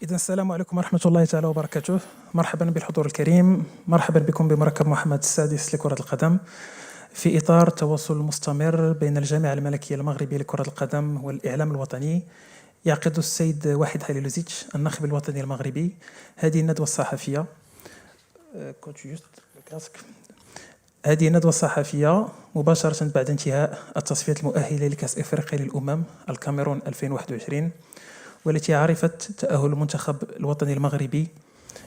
إذا السلام عليكم ورحمة الله تعالى وبركاته. مرحبا بالحضور الكريم، مرحبا بكم بمركب محمد السادس لكرة القدم في إطار تواصل مستمر بين الجامعة الملكية المغربية لكرة القدم والإعلام الوطني. يعقد السيد واحد حليلوزيتش الناخب الوطني المغربي هذه الندوة الصحفية مباشرة بعد انتهاء التصفيات المؤهلة لكأس إفريقيا للأمم الكاميرون 2021، والتي عرفت تأهل المنتخب الوطني المغربي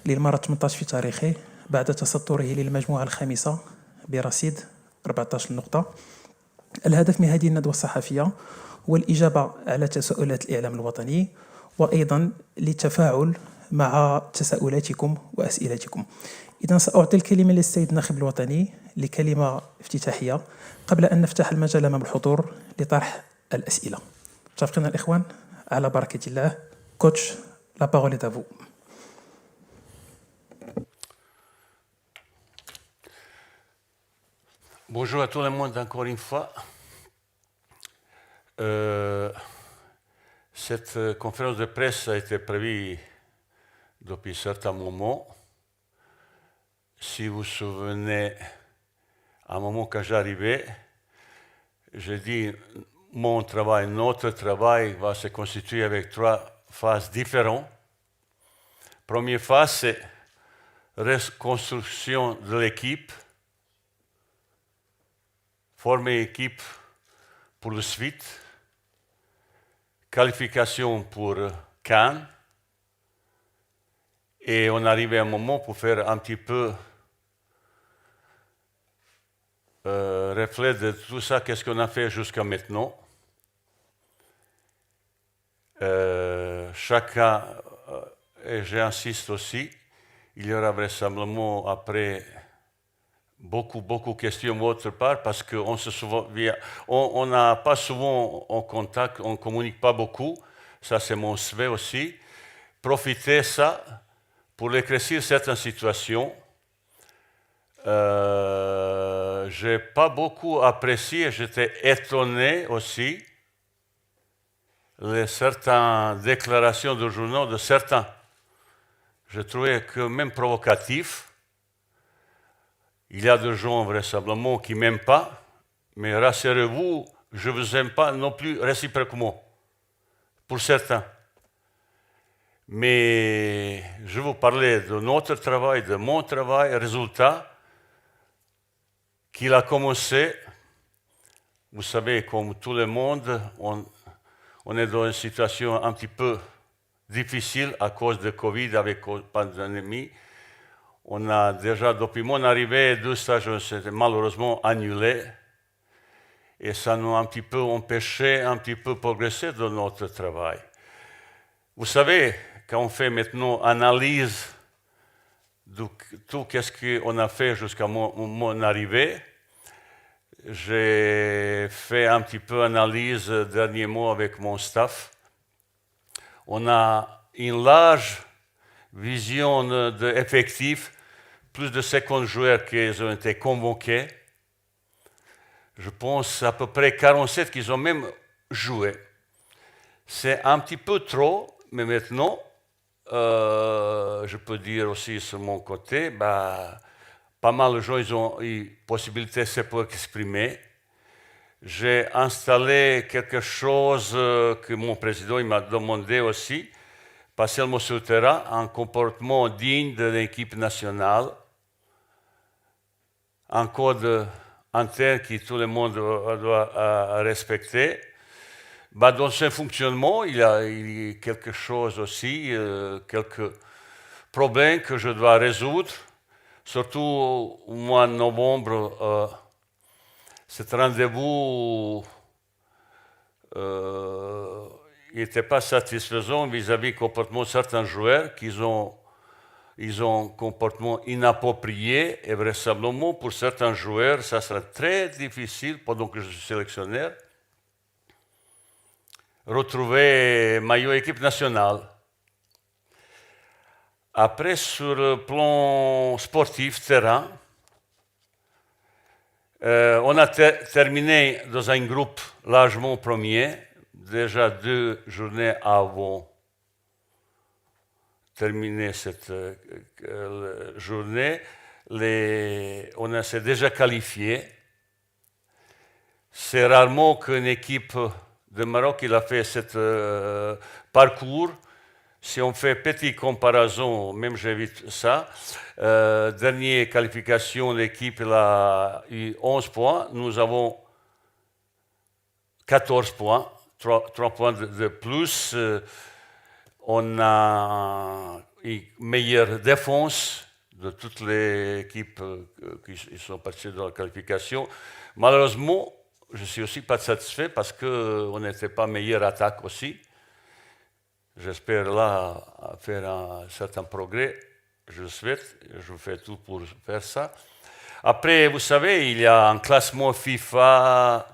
للمرة 18 في تاريخه بعد تصدره للمجموعة الخامسة برصيد 14 نقطة. الهدف من هذه الندوة الصحفية هو الإجابة على تساؤلات الإعلام الوطني، وأيضا للتفاعل مع تساؤلاتكم وأسئلتكم. إذا سأعطي الكلمة للسيد الناخب الوطني لكلمة افتتاحية قبل أن نفتح المجال أمام الحضور لطرح الأسئلة. متفقين الإخوان؟ على بركة الله. كوتش، la parole est à vous. Bonjour à tout le monde encore une fois. Cette conférence de presse a été prévue depuis un certain moment. Si vous vous souvenez, à un moment quand j'arrivais, j'ai dit mon travail, notre travail va se constituer avec trois phases différentes. Première phase, c'est reconstruction de l'équipe, former équipe pour le suite, qualification pour Cannes, et on arrivait à un moment pour faire un petit peu reflet de tout ça, qu'est-ce qu'on a fait jusqu'à maintenant. Chacun, et j'insiste aussi, il y aura vraisemblablement après beaucoup de questions de votre part, parce qu'on n'a pas souvent en contact, on ne communique pas beaucoup, ça c'est mon souhait aussi. Profitez ça pour éclaircir certaines situations. J'ai pas beaucoup apprécié, j'étais étonné aussi les certaines déclarations de journaux de certains. Je trouvais que même provocatif. Il y a des gens vraisemblablement qui ne m'aiment pas, mais rassurez-vous, je ne vous aime pas non plus réciproquement, pour certains. Mais je vous parlais de notre travail, de mon travail, résultat, qu'il a commencé. Vous savez, comme tout le monde, on est dans une situation un petit peu difficile à cause de Covid, avec la pandémie. On a déjà, depuis mon arrivée, 2 stages s'étaient malheureusement annulés. Et ça nous a un petit peu empêché, un petit peu progresser dans notre travail. Vous savez, quand on fait maintenant analyse de tout ce qu'on a fait jusqu'à mon arrivée, j'ai fait un petit peu analyse dernièrement avec mon staff. On a une large vision d'effectifs, plus de 50 joueurs qui ont été convoqués. Je pense à peu près 47 qui ont même joué. C'est un petit peu trop, mais maintenant, je peux dire aussi sur mon côté, pas mal de gens ont eu possibilité de s'exprimer. J'ai installé quelque chose que mon président m'a demandé aussi, pas seulement sur le terrain, un comportement digne de l'équipe nationale, un code interne que tout le monde doit respecter. Dans ce fonctionnement, il y a quelque chose aussi, quelques problèmes que je dois résoudre, surtout au mois de novembre. Cet rendez-vous n'était pas satisfaisant vis-à-vis du comportement de certains joueurs ils ont un comportement inapproprié, et vraisemblablement pour certains joueurs, ça sera très difficile pendant que je suis sélectionneur retrouver maillot équipe nationale. Après, sur le plan sportif, terrain, on a terminé dans un groupe largement premier, déjà 2 journées avant terminer cette journée, on s'est déjà qualifié. C'est rarement qu'une équipe de Maroc il a fait ce parcours. Si on fait petite comparaison, même j'évite ça, dernière qualification, l'équipe a eu 11 points. Nous avons 14 points, 3 points de plus. On a une meilleure défense de toutes les équipes qui sont parties dans la qualification. Malheureusement, je ne suis aussi pas satisfait parce qu'on n'était pas meilleure attaque aussi. J'espère là faire un certain progrès. Je le souhaite. Je fais tout pour faire ça. Après, vous savez, il y a un classement FIFA,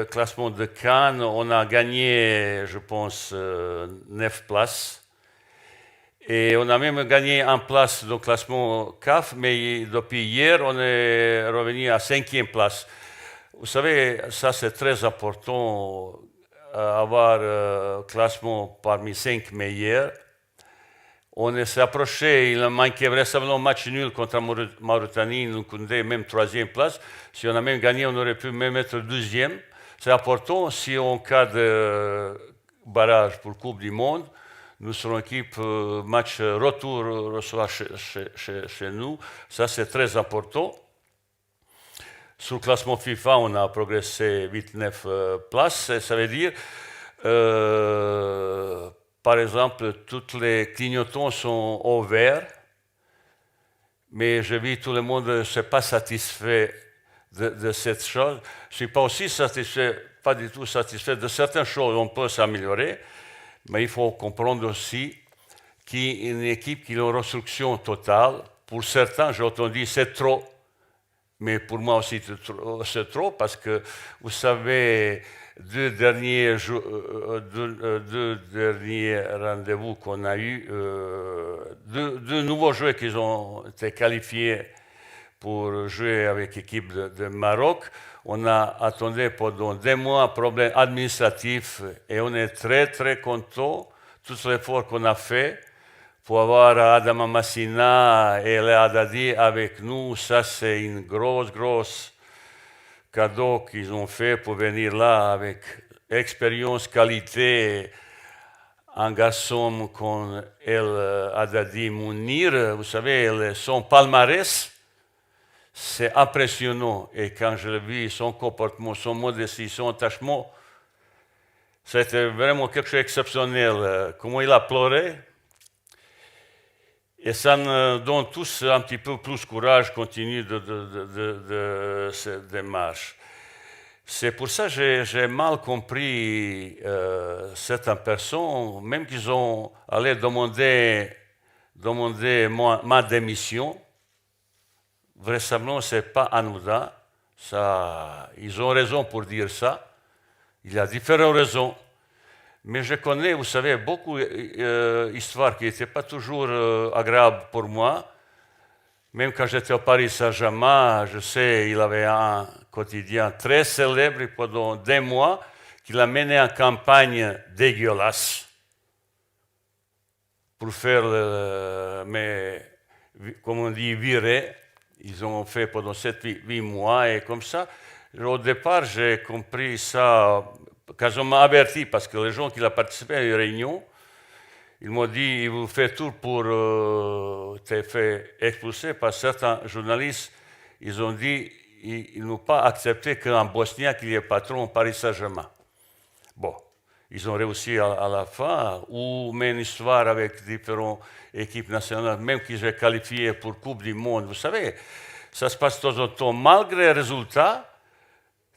classement de Cannes. On a gagné, je pense, 9 places. Et on a même gagné en place dans le classement CAF, mais depuis hier, on est revenu à 5e place. Vous savez, ça c'est très important, avoir un classement parmi 5 meilleurs. On s'est approché, il manquait vraisemblablement un match nul contre la Mauritanie, nous comptait même 3e place. Si on a même gagné, on aurait pu même être 12e. C'est important, si en cas de barrage pour Coupe du Monde, nous serons équipe match retour reçoit chez nous. Ça, c'est très important. Sur le classement FIFA, on a progressé 8-9 places. Ça veut dire, par exemple, tous les clignotants sont au vert. Mais je vis tout le monde ne s'est pas satisfait de cette chose. Je ne suis pas aussi satisfait, pas du tout satisfait de certaines choses. On peut s'améliorer. Mais il faut comprendre aussi qu'il y a une équipe qui a une restructuration totale. Pour certains, j'ai entendu c'est trop. Mais pour moi aussi, c'est trop parce que, vous savez, deux derniers rendez-vous qu'on a eu, deux nouveaux joueurs qui ont été qualifiés pour jouer avec l'équipe de Maroc. On a attendu pendant 2 mois problème administratif et on est très très content tout l'effort qu'on a fait pour avoir Adama Massina et Léa Dadi avec nous. Ça c'est une grosse cadeau qu'ils ont fait pour venir là avec expérience, qualité. Un garçon comme El Adadi Mounir, vous savez, son palmarès, c'est impressionnant. Et quand je l'ai vu, son comportement, son modestie, son attachement, c'était vraiment quelque chose d'exceptionnel. Comment il a pleuré. Et ça nous donne tous un petit peu plus courage, continue de cette démarche. C'est pour ça que j'ai mal compris certaines personnes, même qu'ils ont allé demander ma démission. Vraisemblablement, ce n'est pas anodin. Ils ont raison pour dire ça. Il y a différentes raisons. Mais je connais, vous savez, beaucoup d'histoires qui n'étaient pas toujours agréables pour moi. Même quand j'étais au Paris Saint-Germain, je sais, il avait un quotidien très célèbre pendant 2 mois qu'il a mené en campagne dégueulasse pour faire, comme on dit, virer. Ils ont fait pendant 7-8 mois et comme ça. Au départ, j'ai compris ça quand on m'a averti, parce que les gens qui ont participé à une réunion, ils m'ont dit, ils vous font tout pour te faire expulser par certains journalistes. Ils ont dit, ils n'ont pas accepté qu'un Bosnien qu'il y ait patron au Paris Saint-Germain. Bon, ils ont réussi à la fin, ou même une histoire avec différentes équipes nationales, même qui j'ai qualifié pour Coupe du Monde. Vous savez, ça se passe de temps en temps. Malgré les résultats,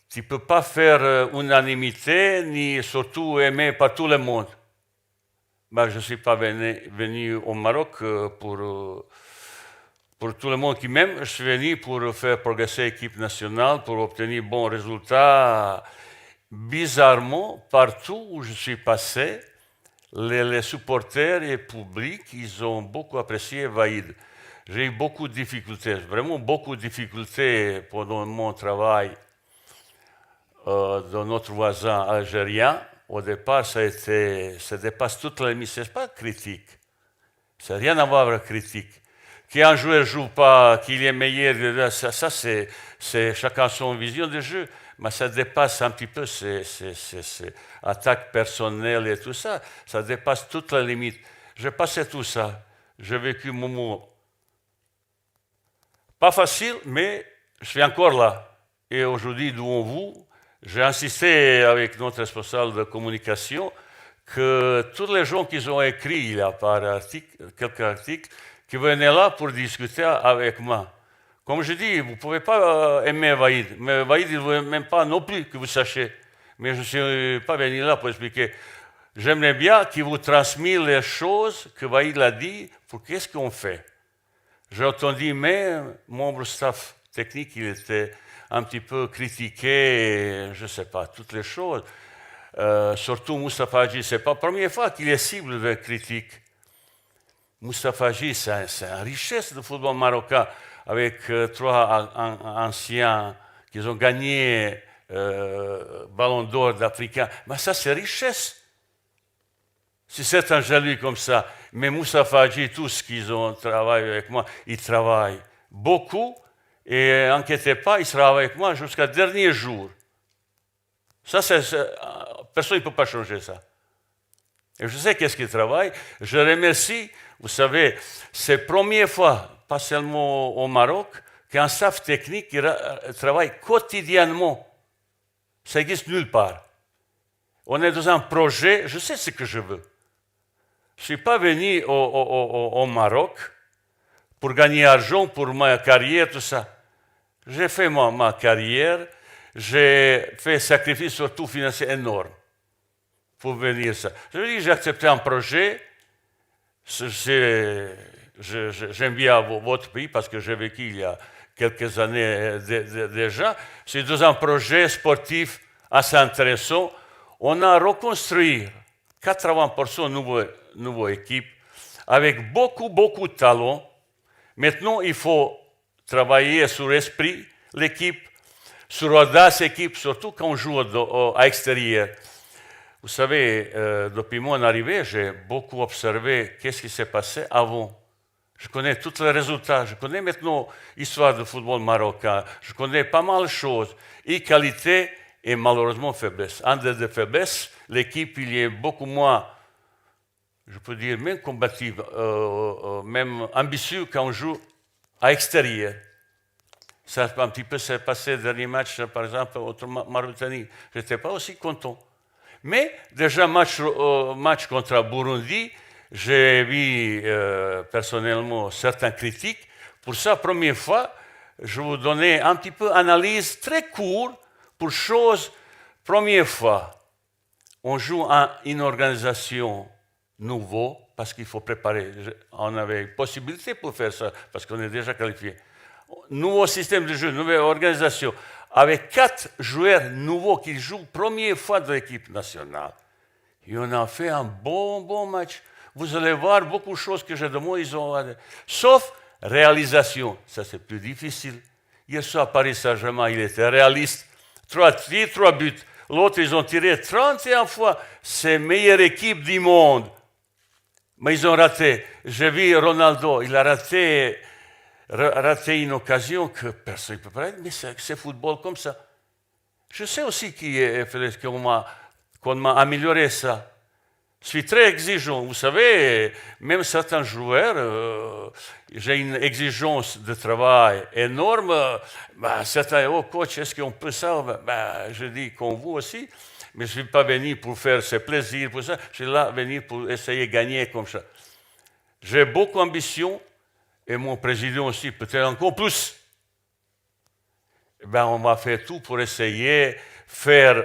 tu ne peux pas faire unanimité, ni surtout aimer par tout le monde. Ben, je ne suis pas venu au Maroc pour tout le monde qui m'aime. Je suis venu pour faire progresser l'équipe nationale, pour obtenir de bons résultats. Bizarrement, partout où je suis passé, les supporters et le public, ils ont beaucoup apprécié Vaïd. J'ai eu beaucoup de difficultés, vraiment beaucoup de difficultés pendant mon travail de notre voisin algérien. Au départ, ça dépasse toute la limite. Ce n'est pas critique. Ça n'a rien à voir avec la critique. Qu'un joueur ne joue pas, qu'il est meilleur, ça c'est chacun son vision de jeu, mais ça dépasse un petit peu ces attaques personnelles et tout ça. Ça dépasse toute la limite. J'ai passé tout ça. J'ai vécu un moment pas facile, mais je suis encore là. Et aujourd'hui, devant vous, j'ai insisté avec notre responsable de communication que tous les gens qui ont écrit, il y a par quelques articles, qui venaient là pour discuter avec moi. Comme je dis, vous ne pouvez pas aimer Waïd, mais Waïd, il ne veut même pas non plus que vous sachiez. Mais je ne suis pas venu là pour expliquer. J'aimerais bien qu'il vous transmette les choses que Waïd a dit pour qu'est-ce qu'on fait. J'ai entendu même membre staff technique, il était un petit peu critiqué, je ne sais pas, toutes les choses. Surtout Moustapha Hadji, ce n'est pas la première fois qu'il est cible de critiques. Moustapha Hadji, c'est une richesse du football marocain, avec 3 anciens qui ont gagné Ballon d'Or d'Africain. Mais ça, c'est richesse. Si c'est un jaloux comme ça, mais Moustapha Hadji, tous qui ont travaillé avec moi, ils travaillent beaucoup et n'inquiétez pas, ils travaillent avec moi jusqu'à dernier jour. Ça, personne ne peut pas changer ça. Et je sais qu'est-ce qu'ils travaillent. Je remercie, vous savez, c'est la première fois, pas seulement au Maroc, qu'un staff technique qui travaille quotidiennement. Ça n'existe nulle part. On est dans un projet, je sais ce que je veux. Je ne suis pas venu au Maroc pour gagner argent pour ma carrière, tout ça. J'ai fait ma carrière, j'ai fait un sacrifice surtout financier énorme pour venir ça. Je veux dire, j'ai accepté un projet. J'aime bien votre pays parce que j'ai vécu il y a quelques années déjà. C'est dans un projet sportif assez intéressant. On a reconstruit 80% nouvelle équipe avec beaucoup de talent. Maintenant, il faut travailler sur l'esprit, l'équipe, sur l'audace équipe, surtout quand on joue à l'extérieur. Vous savez, depuis mon arrivée, j'ai beaucoup observé qu'est-ce qui s'est passé avant. Je connais tous les résultats, je connais maintenant l'histoire du football marocain, je connais pas mal de choses, et qualité et malheureusement faiblesse. Un des faiblesses, l'équipe, il est beaucoup moins, je peux dire, même combative, même ambitieux quand on joue à l'extérieur. Ça un petit peu s'est passé le dernier match, par exemple, contre Mauritanie. Je n'étais pas aussi content. Mais déjà, match contre Burundi, j'ai vu personnellement certaines critiques. Pour ça, première fois, je vous donnais un petit peu analyse très courte pour chose. Première fois, on joue à une organisation nouveau parce qu'il faut préparer. On avait possibilité pour faire ça parce qu'on est déjà qualifié. Nouveau système de jeu, nouvelle organisation, avec 4 joueurs nouveaux qui jouent première fois de l'équipe nationale. Et on a fait un bon match. Vous allez voir beaucoup de choses que j'ai demandé, ils ont... Sauf réalisation, ça c'est plus difficile. Hier soir à Paris Saint-Germain, il était réaliste. 3 tirs, 3 buts. L'autre, ils ont tiré 31 fois. C'est la meilleure équipe du monde. Mais ils ont raté. J'ai vu Ronaldo, il a raté une occasion que personne ne peut pas. Mais c'est football comme ça. Je sais aussi qu'on m'a amélioré ça. Je suis très exigeant. Vous savez, même certains joueurs, j'ai une exigence de travail énorme. Certains, coach, est-ce qu'on peut ça? Je dis comme vous aussi. Mais je ne suis pas venu pour faire ce plaisir, pour ça. Je suis là venu pour essayer de gagner comme ça. J'ai beaucoup d'ambition. Et mon président aussi, peut-être encore plus. On va faire tout pour essayer de faire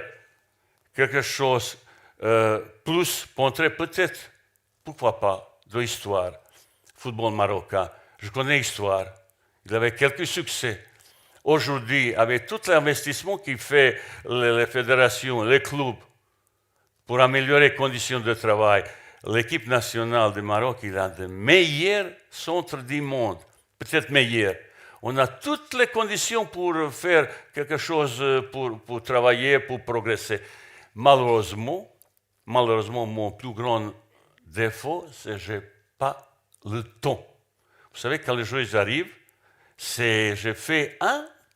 quelque chose plus, montrer peut-être, pourquoi pas, de l'histoire. Football marocain. Je connais l'histoire. Il avait quelques succès. Aujourd'hui, avec tout l'investissement qu'il fait les fédérations, les clubs, pour améliorer les conditions de travail, l'équipe nationale du Maroc, il a des meilleurs centres du monde, peut-être meilleurs. On a toutes les conditions pour faire quelque chose, pour travailler, pour progresser. Malheureusement, mon plus grand défaut, c'est que je n'ai pas le ton. Vous savez, quand les joueurs arrivent, je fais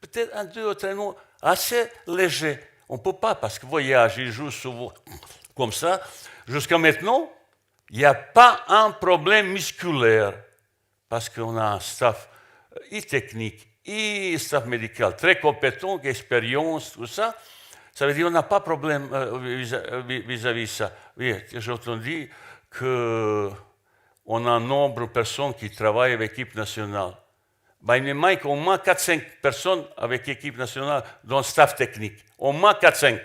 peut-être un, deux entraînements assez légers. On ne peut pas, parce que voyage, ils jouent souvent comme ça. Jusqu'à maintenant, il n'y a pas un problème musculaire, parce qu'on a un staff technique, staff médical très compétent, expérience, tout ça. Ça veut dire qu'on n'a pas de problème vis-à-vis de ça. Oui, j'ai entendu qu'on a un nombre de personnes qui travaillent avec l'équipe nationale. Ben, il me manque au moins 4-5 personnes avec l'équipe nationale dans le staff technique. Au moins 4-5.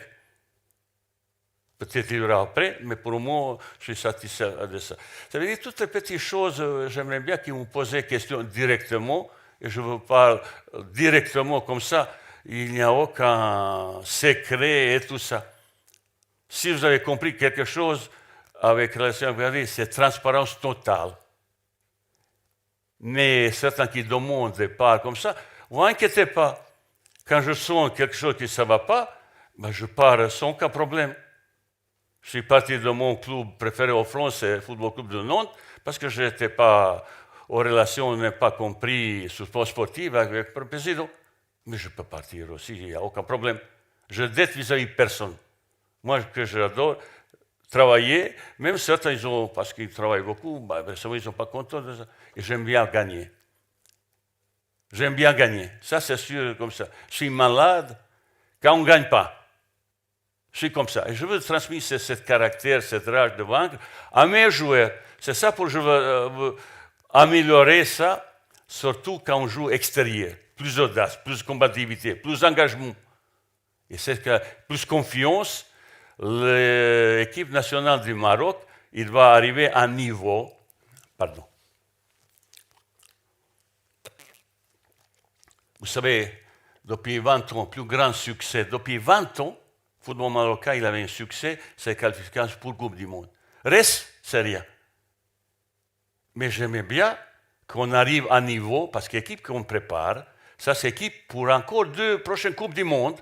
Peut-être il y aura après, mais pour le moment, je suis satisfait de ça. Ça veut dire toutes les petites choses, j'aimerais bien qu'ils me posent des questions directement, et je vous parle directement comme ça, il n'y a aucun secret et tout ça. Si vous avez compris quelque chose avec relation avec c'est transparence totale. Mais certains qui demandent et parlent comme ça, vous inquiétez pas. Quand je sens quelque chose qui ne va pas, ben je pars sans aucun problème. Je suis parti de mon club préféré en France, c'est le Football Club de Nantes, parce que je n'étais pas en relation, on n'a pas compris sur le plan sportif avec le président. Mais je peux partir aussi, il n'y a aucun problème. Je dette vis-à-vis de personne. Moi, que j'adore travailler, même certains, parce qu'ils travaillent beaucoup, ben, ils ne sont pas contents de ça. Et j'aime bien gagner. J'aime bien gagner. Ça, c'est sûr, comme ça. Je suis malade quand on ne gagne pas. Je suis comme ça. Et je veux transmettre ce caractère, cette rage de vaincre à mes joueurs. C'est ça pour que je veux améliorer ça, surtout quand on joue extérieur. Plus d'audace, plus de combativité, plus d'engagement. Et c'est que plus confiance, l'équipe nationale du Maroc, il va arriver à un niveau. Pardon. Vous savez, depuis 20 ans, plus grand succès, depuis 20 ans, le football marocain, il avait un succès, c'est qualification pour la Coupe du Monde. Reste, c'est rien. Mais j'aimais bien qu'on arrive à niveau, parce que l'équipe qu'on prépare, ça c'est l'équipe pour encore 2 prochaines Coupes du Monde,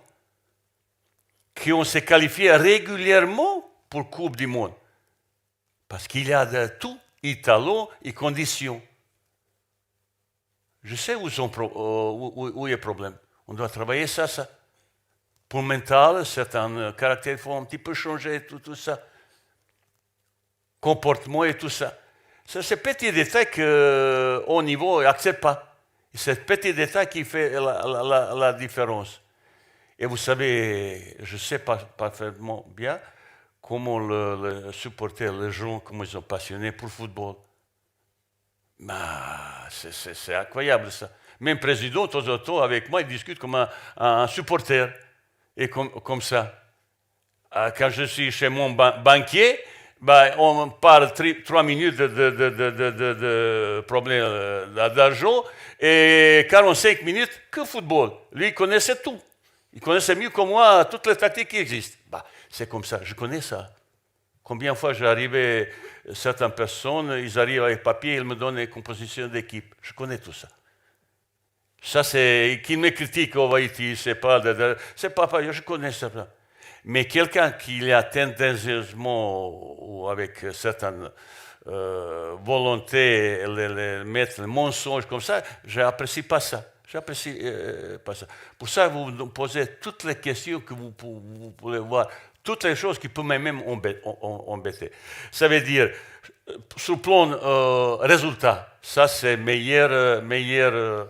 qui ont se qualifié régulièrement pour la Coupe du Monde. Parce qu'il y a de tout, et talents et conditions. Je sais où est le problème. On doit travailler ça. Pour le mental, certains caractères, il faut un petit peu changer tout ça. Comportement et tout ça. C'est ce petit détail qu'au niveau, n'accepte pas. C'est ce petit détail qui fait la différence. Et vous savez, je sais parfaitement bien comment le supporter, les gens, comment ils sont passionnés pour le football. C'est incroyable ça. Même le président, de temps en temps, avec moi, il discute comme un supporter. Et comme ça. Quand je suis chez mon banquier, on parle 3 minutes de problème d'argent et 45 minutes que football. Lui, il connaissait tout. Il connaissait mieux que moi toutes les tactiques qui existent. C'est comme ça, je connais ça. Combien de fois j'arrivais, certaines personnes, ils arrivent avec papier, ils me donnent les compositions d'équipe. Je connais tout ça. Ça, c'est qui me critique au Haïti, c'est pas je connais ça. Mais quelqu'un qui a tendancieusement ou avec certaines volontés mettre le mensonge comme ça, je n'apprécie pas ça. Pas ça. Pour ça, vous me posez toutes les questions que vous pouvez voir, toutes les choses qui peuvent même embêter. Ça veut dire, sur le plan résultat, ça c'est meilleur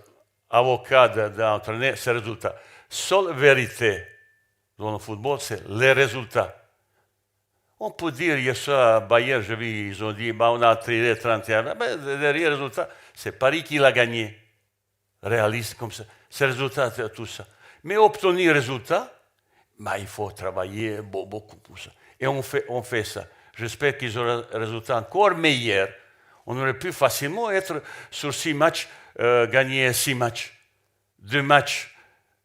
avocat d'entraîner ces résultats. Seule vérité dans le football, c'est les résultats. On peut dire, il y a ça à Bayern, je vis, ils ont dit, on a tiré 31. Derrière les résultats, c'est Paris qui l'a gagné. Réaliste comme ça. C'est le résultat de tout ça. Mais obtenir résultat, il faut travailler beaucoup pour ça. Et on fait ça. J'espère qu'ils auront un résultat encore meilleur. On aurait pu facilement être sur 6 matchs, gagner 6 matchs. 2 matchs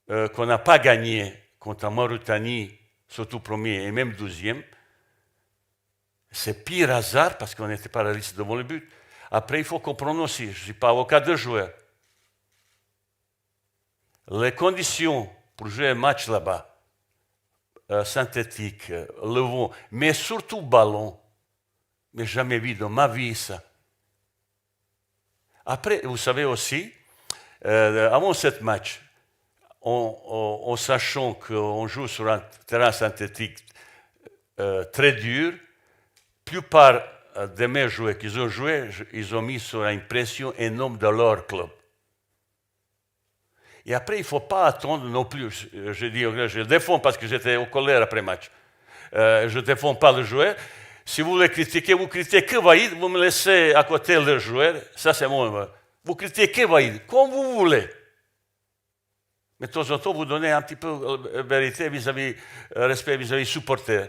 qu'on n'a pas gagnés contre la Mauritanie, surtout premier et même 12e. C'est pire hasard parce qu'on n'était pas à la liste devant le but. Après, il faut comprendre aussi, je ne suis pas avocat de joueur. Les conditions pour jouer un match là-bas, synthétique, le vent, mais surtout ballon, mais jamais vu dans ma vie ça. Après, vous savez aussi, avant ce match, en sachant qu'on joue sur un terrain synthétique très dur, la plupart de mes joueurs qui ont joué, ils ont mis sur une pression énorme de leur club. Et après, il ne faut pas attendre non plus. Je dis, je défends parce que j'étais au colère après le match. Je ne défends pas le joueur. Si vous voulez critiquer, vous critiquez Vaïd, vous me laissez à côté le joueur. Ça, c'est moi. Vous critiquez Vaïd, comme vous voulez. Mais de temps en temps, vous donnez un petit peu de vérité vis-à-vis, respect vis-à-vis supporters.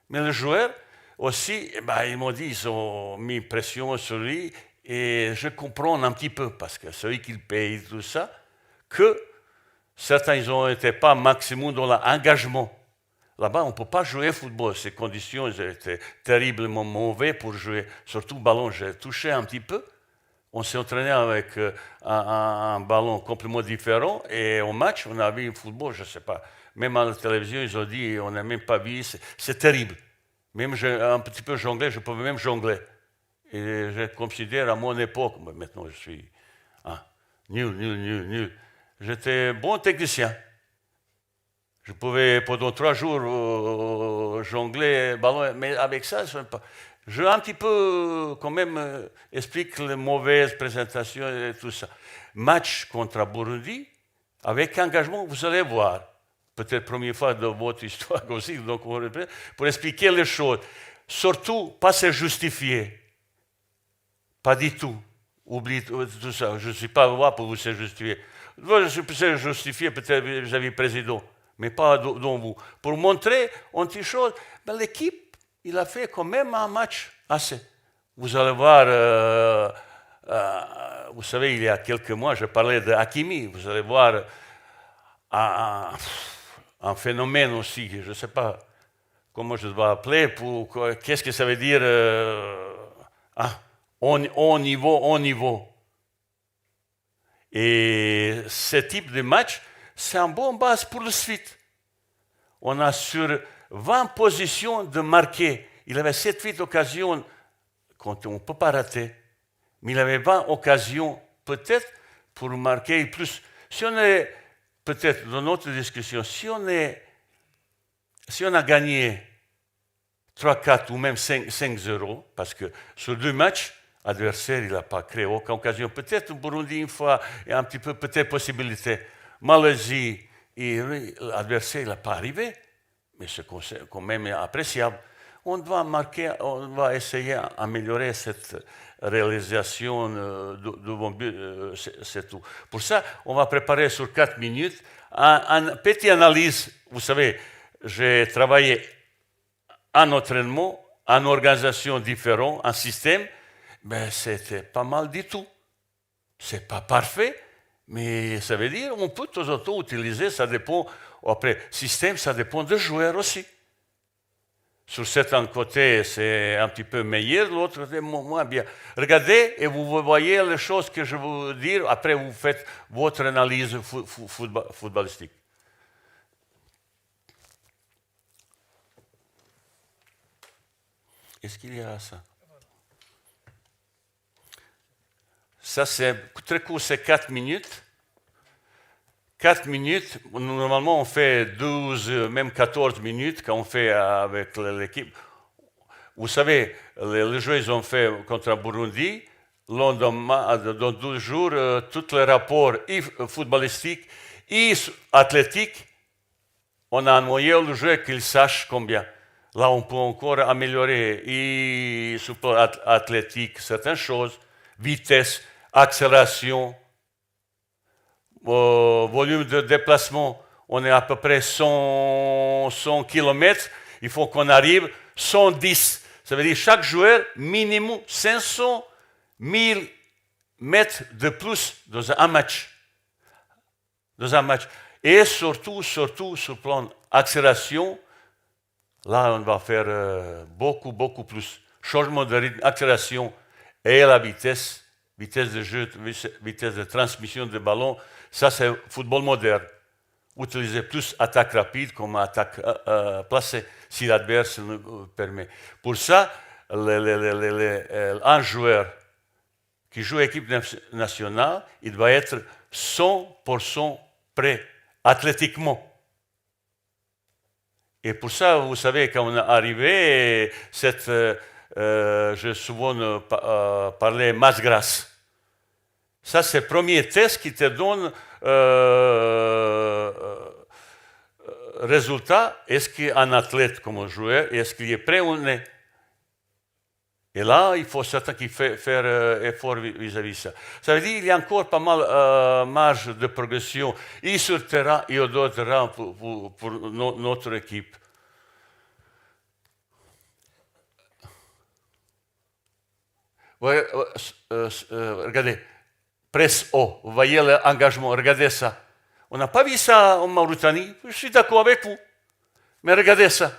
Mais le joueur aussi, ils m'ont dit, ils ont mis pression sur lui. Et je comprends un petit peu, parce que c'est eux qui payent tout ça, que certains, ils n'ont été pas maximum dans l'engagement. Là-bas, on ne peut pas jouer au football. Ces conditions étaient terriblement mauvaises pour jouer. Surtout le ballon, j'ai touché un petit peu. On s'est entraîné avec un ballon complètement différent. Et au match, on a vu le football, je ne sais pas. Même à la télévision, ils ont dit, on n'a même pas vu. C'est terrible. Même un petit peu jonglé, je pouvais même jongler. Et je considère à mon époque, maintenant je suis nul. J'étais bon technicien. Je pouvais pendant 3 jours jongler ballon, mais avec ça, je un petit peu quand même explique les mauvaises présentations et tout ça. Match contre Burundi, avec engagement, vous allez voir. Peut-être première fois de votre histoire aussi, donc pour expliquer les choses. Surtout, pas se justifier. Pas du tout. Oubliez tout ça. Je ne suis pas là pour vous se justifier. Je suis justifié peut-être vis-à-vis du président, mais pas dans vous. Pour montrer une petite chose, l'équipe, il a fait quand même un match assez. Vous allez voir, vous savez, il y a quelques mois, je parlais de Hakimi. Vous allez voir un phénomène aussi, je ne sais pas comment je dois appeler, qu'est-ce que ça veut dire haut niveau. Et ce type de match, c'est un bon base pour le suite. On a sur 20 positions de marquer. Il avait 7-8 occasions, quand on ne peut pas rater, mais il avait 20 occasions peut-être pour marquer plus. Si on est, peut-être dans notre discussion, si on a gagné 3-4 ou même 5-0, parce que sur 2 matchs, l'adversaire, il n'a pas créé aucune occasion. Peut-être Burundi, une fois, il y a un petit peu, peut-être possibilité. Malaisie, l'adversaire, il n'a pas arrivé, mais c'est quand même appréciable. On va essayer d'améliorer cette réalisation devant but, c'est tout. Pour ça, on va préparer sur 4 minutes une petite analyse. Vous savez, j'ai travaillé en entraînement, en organisation différente, un système, mais c'était pas mal du tout. C'est pas parfait, mais ça veut dire on peut de temps en temps utiliser, ça dépend, après, système, ça dépend des joueurs aussi. Sur certains côtés, c'est un petit peu meilleur, l'autre côté, moins bien. Regardez et vous voyez les choses que je veux dire, après vous faites votre analyse footballistique. Est-ce qu'il y a ça? Ça, c'est très court, c'est 4 minutes. 4 minutes, normalement, on fait 12, même 14 minutes quand on fait avec l'équipe. Vous savez, les joueurs, ils ont fait contre Burundi. Dans 12 jours, tous les rapports footballistiques et athlétiques, on a envoyé le joueur qu'il sache combien. Là, on peut encore améliorer et sur le plan athlétique certaines choses, vitesse, accélération, volume de déplacement. On est à peu près 100 km. Il faut qu'on arrive 110. Ça veut dire chaque joueur, minimum 500 000 mètres de plus dans un match. Et surtout, sur le plan accélération, là, on va faire beaucoup plus. Changement de rythme, accélération et la vitesse de jeu, vitesse de transmission de ballon, ça c'est football moderne. Utiliser plus attaque rapide comme attaque placée, si l'adversaire nous permet. Pour ça, un joueur qui joue équipe nationale, il doit être 100% prêt, athlétiquement. Et pour ça, vous savez, quand on est arrivé, j'ai souvent parlé masse grasse. Ça, c'est le premier test qui te donne résultat. Est-ce qu'un athlète comme joueur, est-ce qu'il est prêt ou non? Et là, il faut certainement faire effort vis-à-vis de ça. Ça veut dire qu'il y a encore pas mal marge de progression, et sur le terrain, et au-delà du terrain pour notre équipe. Ouais, regardez, presse haut, vous voyez l'engagement, regardez ça. On n'a pas vu ça en Mauritanie, je suis d'accord avec vous. Mais regardez ça.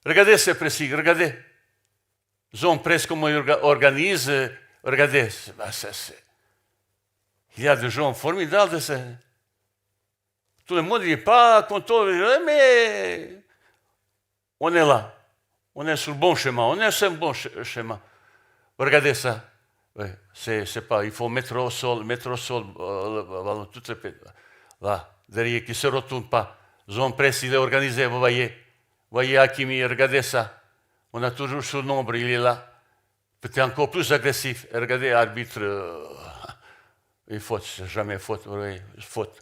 Regardez ces précis, regardez. Zone presse comme on organise, regardez. Il y a des gens formidables. Tout le monde n'est pas content, mais on est là. On est sur le bon chemin, on est sur le bon chemin. Regardez ça. Ouais, c'est pas, il faut mettre au sol, le ballon, tout le pays. Là, derrière, qui ne se retourne pas. Zone presse, il est organisé, vous voyez. Vous voyez Hakimi, regardez ça. On a toujours ce nombre, il est là. Peut-être encore plus agressif. Et regardez, l'arbitre, une faute, c'est jamais faute, oui, faute.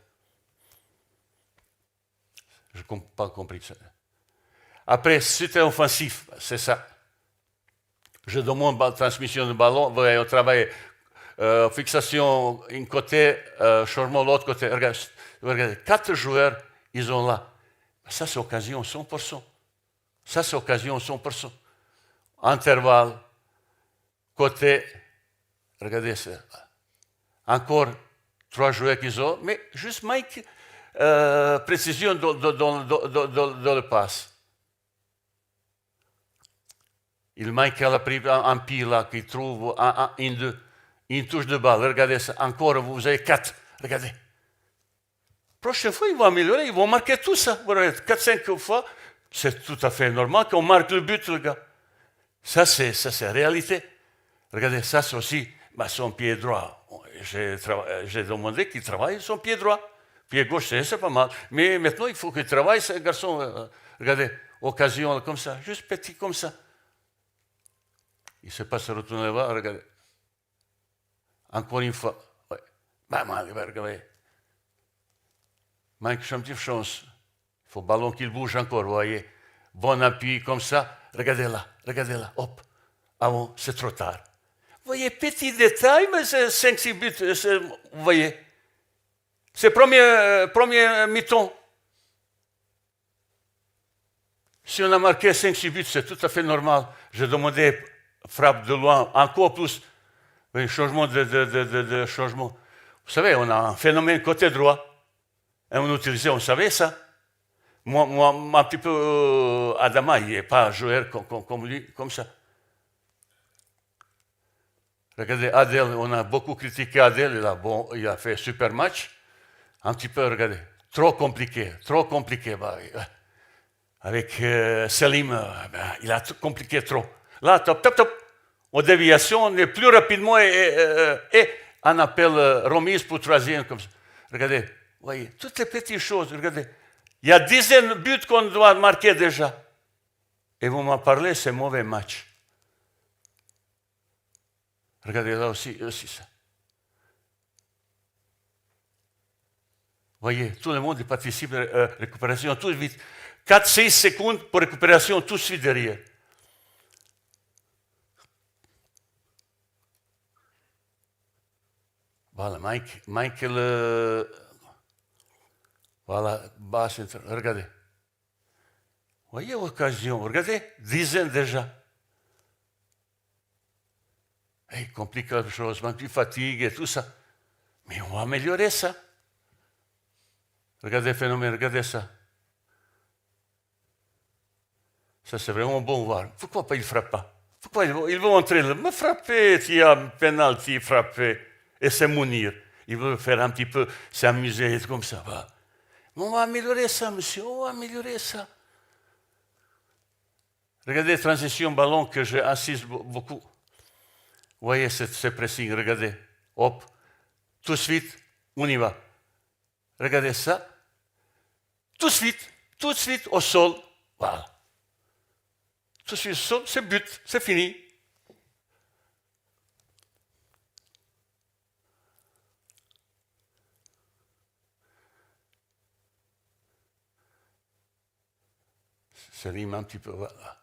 Je n'ai pas compris ça. Après, c'était offensif, c'est ça. Je demande la transmission du ballon, on travaille fixation d'un côté, changement de l'autre côté. Regardez, 4 joueurs, ils sont là. Ça, c'est occasion 100%. Ça, c'est occasion 100%. Intervalle, côté, regardez ça. Encore 3 joueurs qui ont, mais juste Mike, précision dans le passe. Il Mike a pris un pied là, qui trouve une touche de balle. Regardez ça. Encore, vous avez 4. Regardez. Prochaine fois, ils vont améliorer, ils vont marquer tout ça. 4-5 fois, c'est tout à fait normal qu'on marque le but, le gars. Ça, c'est la réalité. Regardez, ça, c'est aussi son pied droit. J'ai demandé qu'il travaille son pied droit. Pied gauche, c'est pas mal. Mais maintenant, il faut qu'il travaille, ce garçon. Regardez, occasion comme ça, juste petit comme ça. Il ne sait pas se retourner là-bas, regardez. Encore une fois. Ouais. Regardez. Mike, j'ai une petite chance. Il faut le ballon qu'il bouge encore, vous voyez. Bon appui comme ça. Regardez là, hop. Ah bon, c'est trop tard. Vous voyez, petit détail, mais c'est 5-6 buts, vous voyez. C'est premier mi-temps. Si on a marqué 5-6 buts, c'est tout à fait normal. J'ai demandé frappe de loin, encore plus. Un changement de changement. Vous savez, on a un phénomène côté droit. Et on utilisait, on savait ça. Moi un petit peu, Adama, il n'est pas un joueur comme lui, comme ça. Regardez, Adel, on a beaucoup critiqué Adel, il a fait un super match. Un petit peu, regardez, trop compliqué. Avec Selim, il a compliqué trop. Là, top. En déviation, on est plus rapidement et on appelle remise pour troisième comme ça. Regardez, voyez, toutes les petites choses, regardez. Il y a dizaines de buts qu'on doit marquer déjà. Et vous m'en parlez, c'est un mauvais match. Regardez là aussi ça. Voyez, tout le monde participe à la récupération tout de suite. 4-6 secondes pour récupération tout de suite derrière. Voilà, Michael, voilà, basse, regardez. Voyez l'occasion, regardez, dizaines déjà. Il complique quelque chose, même plus fatigue et tout ça. Mais on va améliorer ça. Regardez le phénomène, regardez ça. Ça, c'est vraiment bon voir. Pourquoi pas il ne frappe pas? Pourquoi il veut entrer là? Mais frapper, il y a un penalty, frapper. Et c'est Mounir. Il veut faire un petit peu s'amuser comme ça. Bah. On va améliorer ça, monsieur, on va améliorer ça. Regardez la transition ballon que j'ai assise beaucoup. voyez ce pressing, regardez. Hop, tout de suite, on y va. Regardez ça. Tout de suite au sol. Voilà. Tout de suite au sol, c'est but, c'est fini. Ça rime un petit peu, voilà.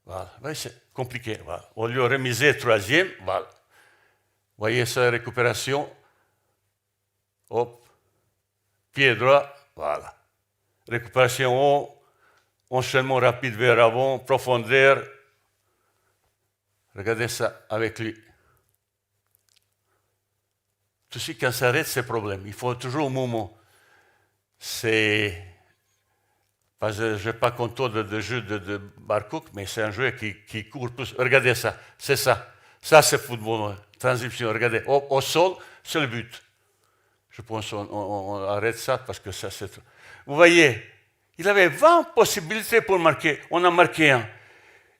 Voilà. C'est compliqué, voilà. Au lieu de remiser troisième, voilà. Voyez sa récupération. Hop. Pied droit, voilà. Récupération haut. Enchaînement rapide vers avant, profondeur. Regardez ça avec lui. Tout de suite, quand ça arrête, c'est problème. Il faut toujours un moment. C'est... Je n'ai pas compté de jeu de Barcook, mais c'est un joueur qui court plus. Regardez ça, c'est ça. Ça, c'est football. Transition, regardez. Au sol, c'est le but. Je pense qu'on arrête ça parce que ça, c'est... Vous voyez, il avait 20 possibilités pour marquer. On a marqué un.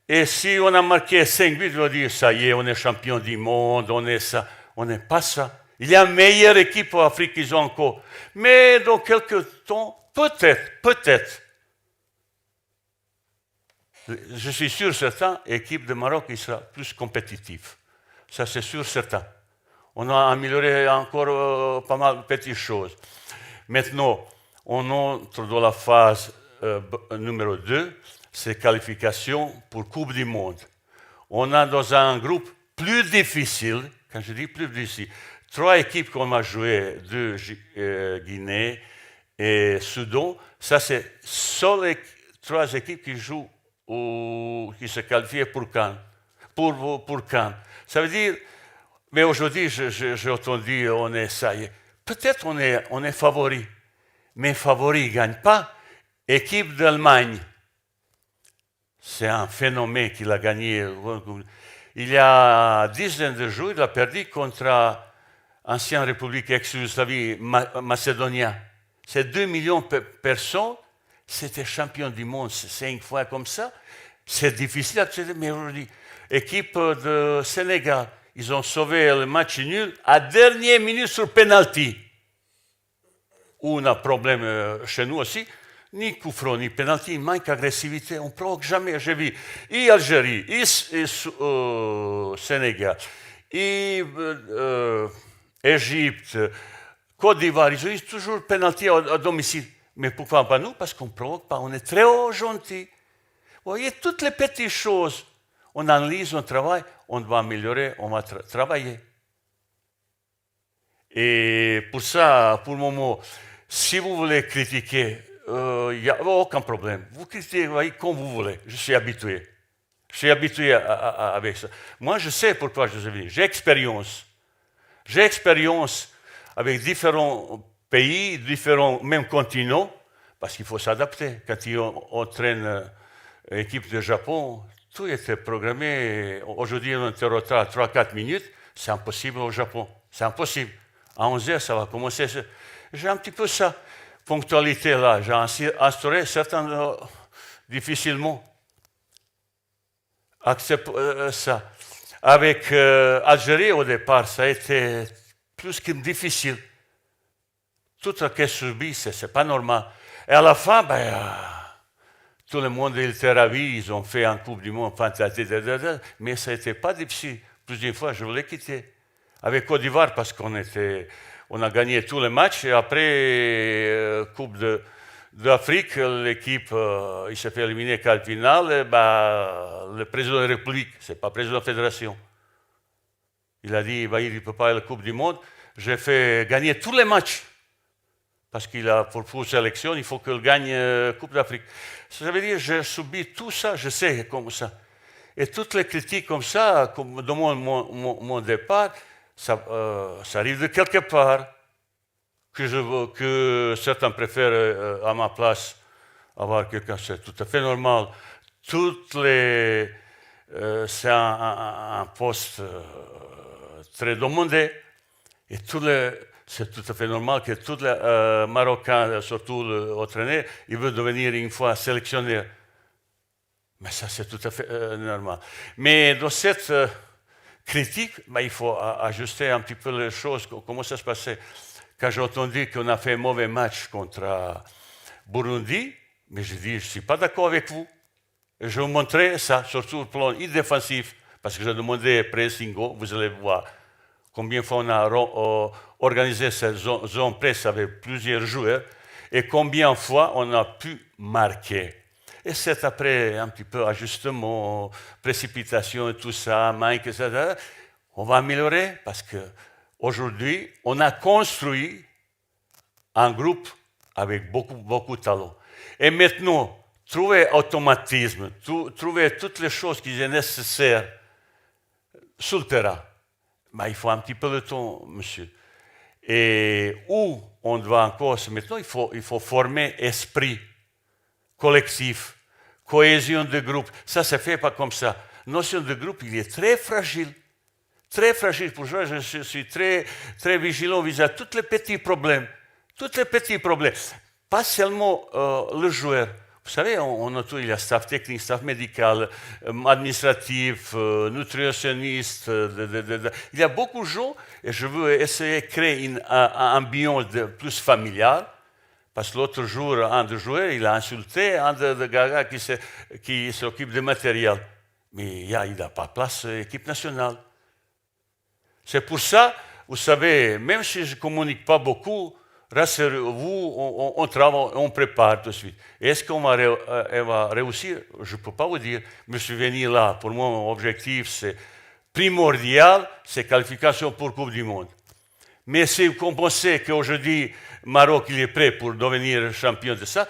Et si on a marqué 5 buts, je vais dire, ça y est, on est champion du monde, on est ça. On n'est pas ça. Il y a une meilleure équipe en Afrique qu'ils ont encore. Mais dans quelques temps, peut-être, je suis sûr, certain, l'équipe de Maroc il sera plus compétitive. Ça, c'est sûr, certain. On a amélioré encore pas mal de petites choses. Maintenant, on entre dans la phase numéro 2, c'est qualification pour Coupe du Monde. On a dans un groupe plus difficile, quand je dis plus difficile, 3 équipes qu'on a jouées, 2 Guinée et Soudan. Ça, c'est seules 3 équipes qui jouent ou qui se qualifient pour Cannes. Pour Cannes. Ça veut dire, mais aujourd'hui, j'ai entendu, on est ça y est. Peut-être on est favori, mais favori ne gagne pas. Équipe d'Allemagne, c'est un phénomène qu'il a gagné. Il y a 10 de jours, il a perdu contre l'ancienne République ex-Yougoslavie macédonienne. C'est 2 millions de personnes. C'était champion du monde 5 fois comme ça. C'est difficile à accepter, mais aujourd'hui, équipe de Sénégal, ils ont sauvé le match nul à dernière minute sur penalty. Où on a problème chez nous aussi. Ni coup franc, ni penalty, il manque d'agressivité. On ne provoque jamais. J'ai vu et Algérie, et Sénégal, et Égypte, Côte d'Ivoire, ils ont toujours penalty à domicile. Mais pourquoi pas nous? Parce qu'on ne provoque pas, on est très gentil. Vous voyez, toutes les petites choses, on analyse, on travaille, on va améliorer, on va travailler. Et pour ça, pour le moment, si vous voulez critiquer, il n'y a aucun problème. Vous critiquez comme vous voulez, je suis habitué. Je suis habitué avec ça. Moi, je sais pourquoi je suis venu. J'ai expérience. J'ai expérience avec différents pays, différents même continents, parce qu'il faut s'adapter. Quand on entraîne l'équipe de Japon, tout était programmé. Aujourd'hui, on était en retard 3-4 minutes. C'est impossible au Japon. C'est impossible. À 11h, ça va commencer. J'ai un petit peu ça, ponctualité-là. J'ai instauré certains difficilement. Accepte ça. Avec Algérie, au départ, ça a été plus que difficile. Tout ce qu'elle subit, ce n'est pas normal. Et à la fin, tout le monde était ravi, ils ont fait un Coupe du Monde fantastique, mais ça n'était pas difficile. Plusieurs fois, je voulais quitter. Avec Côte d'Ivoire, parce qu'on a gagné tous les matchs, et après, Coupe d'Afrique, l'équipe, il s'est fait éliminer quart finale, le président de la République, ce n'est pas le président de la Fédération. Il a dit, il ne peut pas aller à la Coupe du Monde. J'ai fait gagner tous les matchs. Parce qu'il a, pour sélection, il faut qu'il gagne Coupe d'Afrique. Ça veut dire que j'ai subi tout ça, je sais comme ça. Et toutes les critiques comme ça, comme dans mon départ, ça arrive de quelque part. Que certains préfèrent à ma place avoir quelqu'un, c'est tout à fait normal. C'est un poste très demandé. Et c'est tout à fait normal que tous les Marocains, surtout l'entraîneur, ils veulent devenir une fois sélectionneurs. Mais ça, c'est tout à fait normal. Mais dans cette critique, mais il faut ajuster un petit peu les choses. Comment ça se passait? Quand j'ai entendu qu'on a fait un mauvais match contre Burundi, mais je dis, je ne suis pas d'accord avec vous. Et je vous montrais ça, surtout au plan défensif, parce que j'ai demandé pressing, vous allez voir combien de fois on a organisé cette zone presse avec plusieurs joueurs et combien de fois on a pu marquer. Et c'est après un petit peu ajustement, précipitation et tout ça, manque, etc. On va améliorer parce qu'aujourd'hui, on a construit un groupe avec beaucoup de talent. Et maintenant, trouver automatisme, trouver toutes les choses qui sont nécessaires sur le terrain, il faut un petit peu de temps, monsieur. Et où on doit encore se mettre, il faut former esprit collectif, cohésion de groupe. Ça ne se fait pas comme ça. La notion de groupe, il est très fragile. Très fragile. Pour ça, je suis très vigilant vis-à-vis de tous les petits problèmes. Tous les petits problèmes. Pas seulement le joueur. Vous savez, on a tout, il y a staff technique, staff médical, administratif, nutritionniste. Il y a beaucoup de gens et je veux essayer de créer une ambiance plus familiale. Parce que l'autre jour, un des joueurs, il a insulté un des gars qui s'occupe du matériel. Mais il n'a pas de place équipe nationale. C'est pour ça, vous savez, même si je ne communique pas beaucoup, rassurez-vous, on travaille, on prépare tout de suite. Est-ce qu'on va réussir? Je ne peux pas vous dire. Mais je suis venu là. Pour moi, mon objectif, c'est primordial, c'est qualification pour Coupe du Monde. Mais si vous pensez qu'aujourd'hui, Maroc il est prêt pour devenir champion de ça,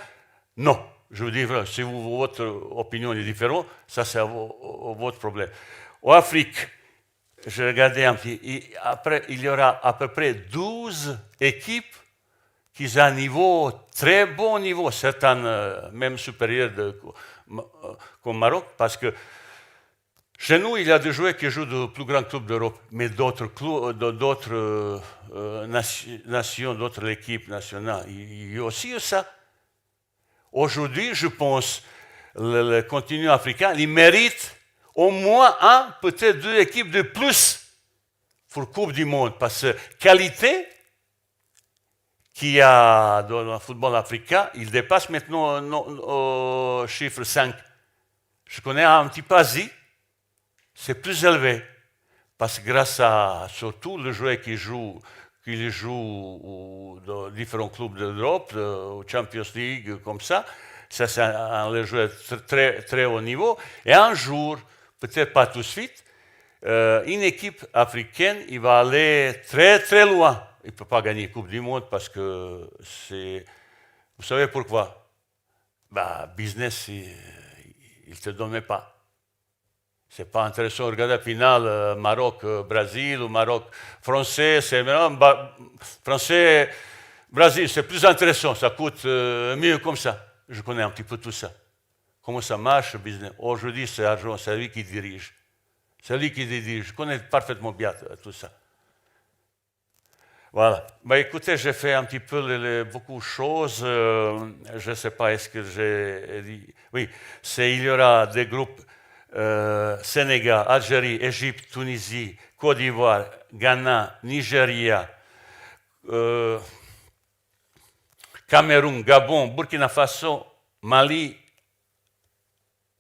non. Je vous dis, si votre opinion est différente, ça c'est votre problème. En Afrique, je regardais un petit, après, il y aura à peu près 12 équipes qui ont un niveau, très bon niveau, certaines même supérieurs comme Maroc, parce que chez nous, il y a des joueurs qui jouent de plus grands clubs d'Europe, mais d'autres nations, d'autres équipes nationales. Il y a aussi ça. Aujourd'hui, je pense le continent africain, il mérite au moins un, peut-être deux équipes de plus pour Coupe du Monde. Parce que qualité qu'il y a dans le football africain, il dépasse maintenant le chiffre 5. Je connais un petit peu Asie. C'est plus élevé, parce que grâce à surtout le joueur qui joue dans différents clubs d'Europe, au Champions League, comme ça c'est un joueur très haut niveau. Et un jour, peut-être pas tout de suite, une équipe africaine, il va aller très loin. Il ne peut pas gagner la Coupe du Monde parce que c'est... Vous savez pourquoi? Business, il ne te donne pas. Ce n'est pas intéressant de regarder la finale Maroc-Brésil ou Maroc-Français. Français-Brésil, c'est plus intéressant. Ça coûte mieux comme ça. Je connais un petit peu tout ça. Comment ça marche le business. Aujourd'hui, c'est l'argent, c'est lui qui dirige. C'est lui qui dirige. Je connais parfaitement bien tout ça. Voilà. Écoutez, j'ai fait un petit peu beaucoup de choses. Je ne sais pas, est-ce que j'ai dit... Oui, il y aura des groupes... Sénégal, Algérie, Égypte, Tunisie, Côte d'Ivoire, Ghana, Nigeria, Cameroun, Gabon, Burkina Faso, Mali,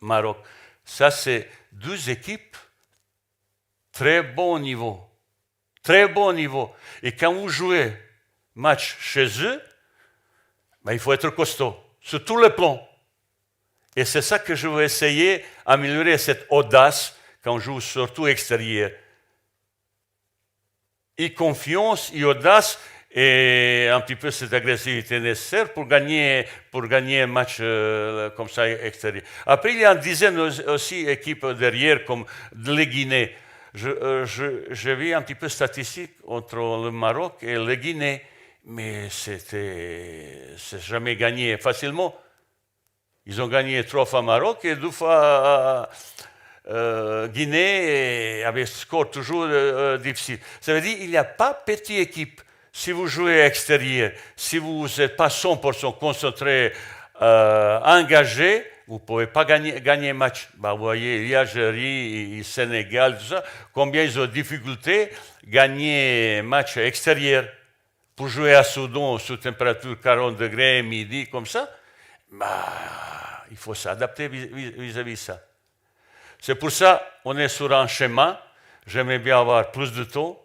Maroc. Ça, c'est 12 équipes très bon niveau. Très bon niveau. Et quand vous jouez match chez eux, il faut être costaud sur tous les plans. Et c'est ça que je veux essayer d'améliorer, cette audace quand on joue surtout extérieur. Et confiance, et audace, et un petit peu cette agressivité nécessaire pour gagner un match comme ça extérieur. Après, il y a une dizaine aussi d'équipes derrière, comme les Guinées. Je vis un petit peu statistique entre le Maroc et les Guinées, mais c'est jamais gagné facilement. Ils ont gagné 3 fois Maroc et 2 fois Guinée avec un score toujours difficile. Ça veut dire qu'il n'y a pas de petite équipe. Si vous jouez à l'extérieur, si vous n'êtes pas 100% concentré, engagé, vous ne pouvez pas gagner un match. Bah, vous voyez, l'Algérie, le Sénégal, tout ça, combien ils ont de difficultés à gagner un match extérieur. Pour jouer à Soudan sous température 40 degrés, midi, comme ça, bah, il faut s'adapter vis-à-vis de ça. C'est pour ça qu'on est sur un schéma. J'aimerais bien avoir plus de temps.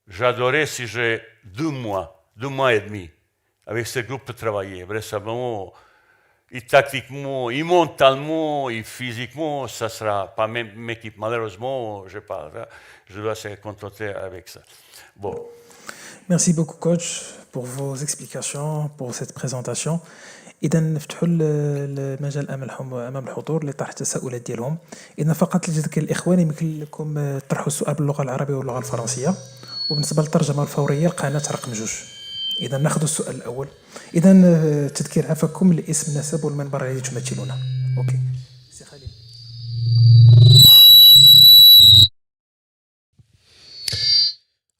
J'adorais si j'ai 2 mois et demi avec ce groupe de travailler. Vraisemblablement, et tactiquement, et mentalement, et physiquement, ça ne sera pas même équipe. Malheureusement, je dois se contenter avec ça. Bon. Merci beaucoup coach pour vos explications, pour cette présentation. اذا نفتحوا المجال امام الحضور اللي طرح التساؤلات ديالهم. اذا فقط لتذكير الاخوان يمكن لكم طرحوا السؤال باللغه العربيه واللغه الفرنسيه، وبالنسبه للترجمه الفوريه القناه رقم 2. اذا ناخذ السؤال الاول. اذا تذكير عفاكم الاسم النسب والمنبر الذي تمثلونه. اوكي سي خليل.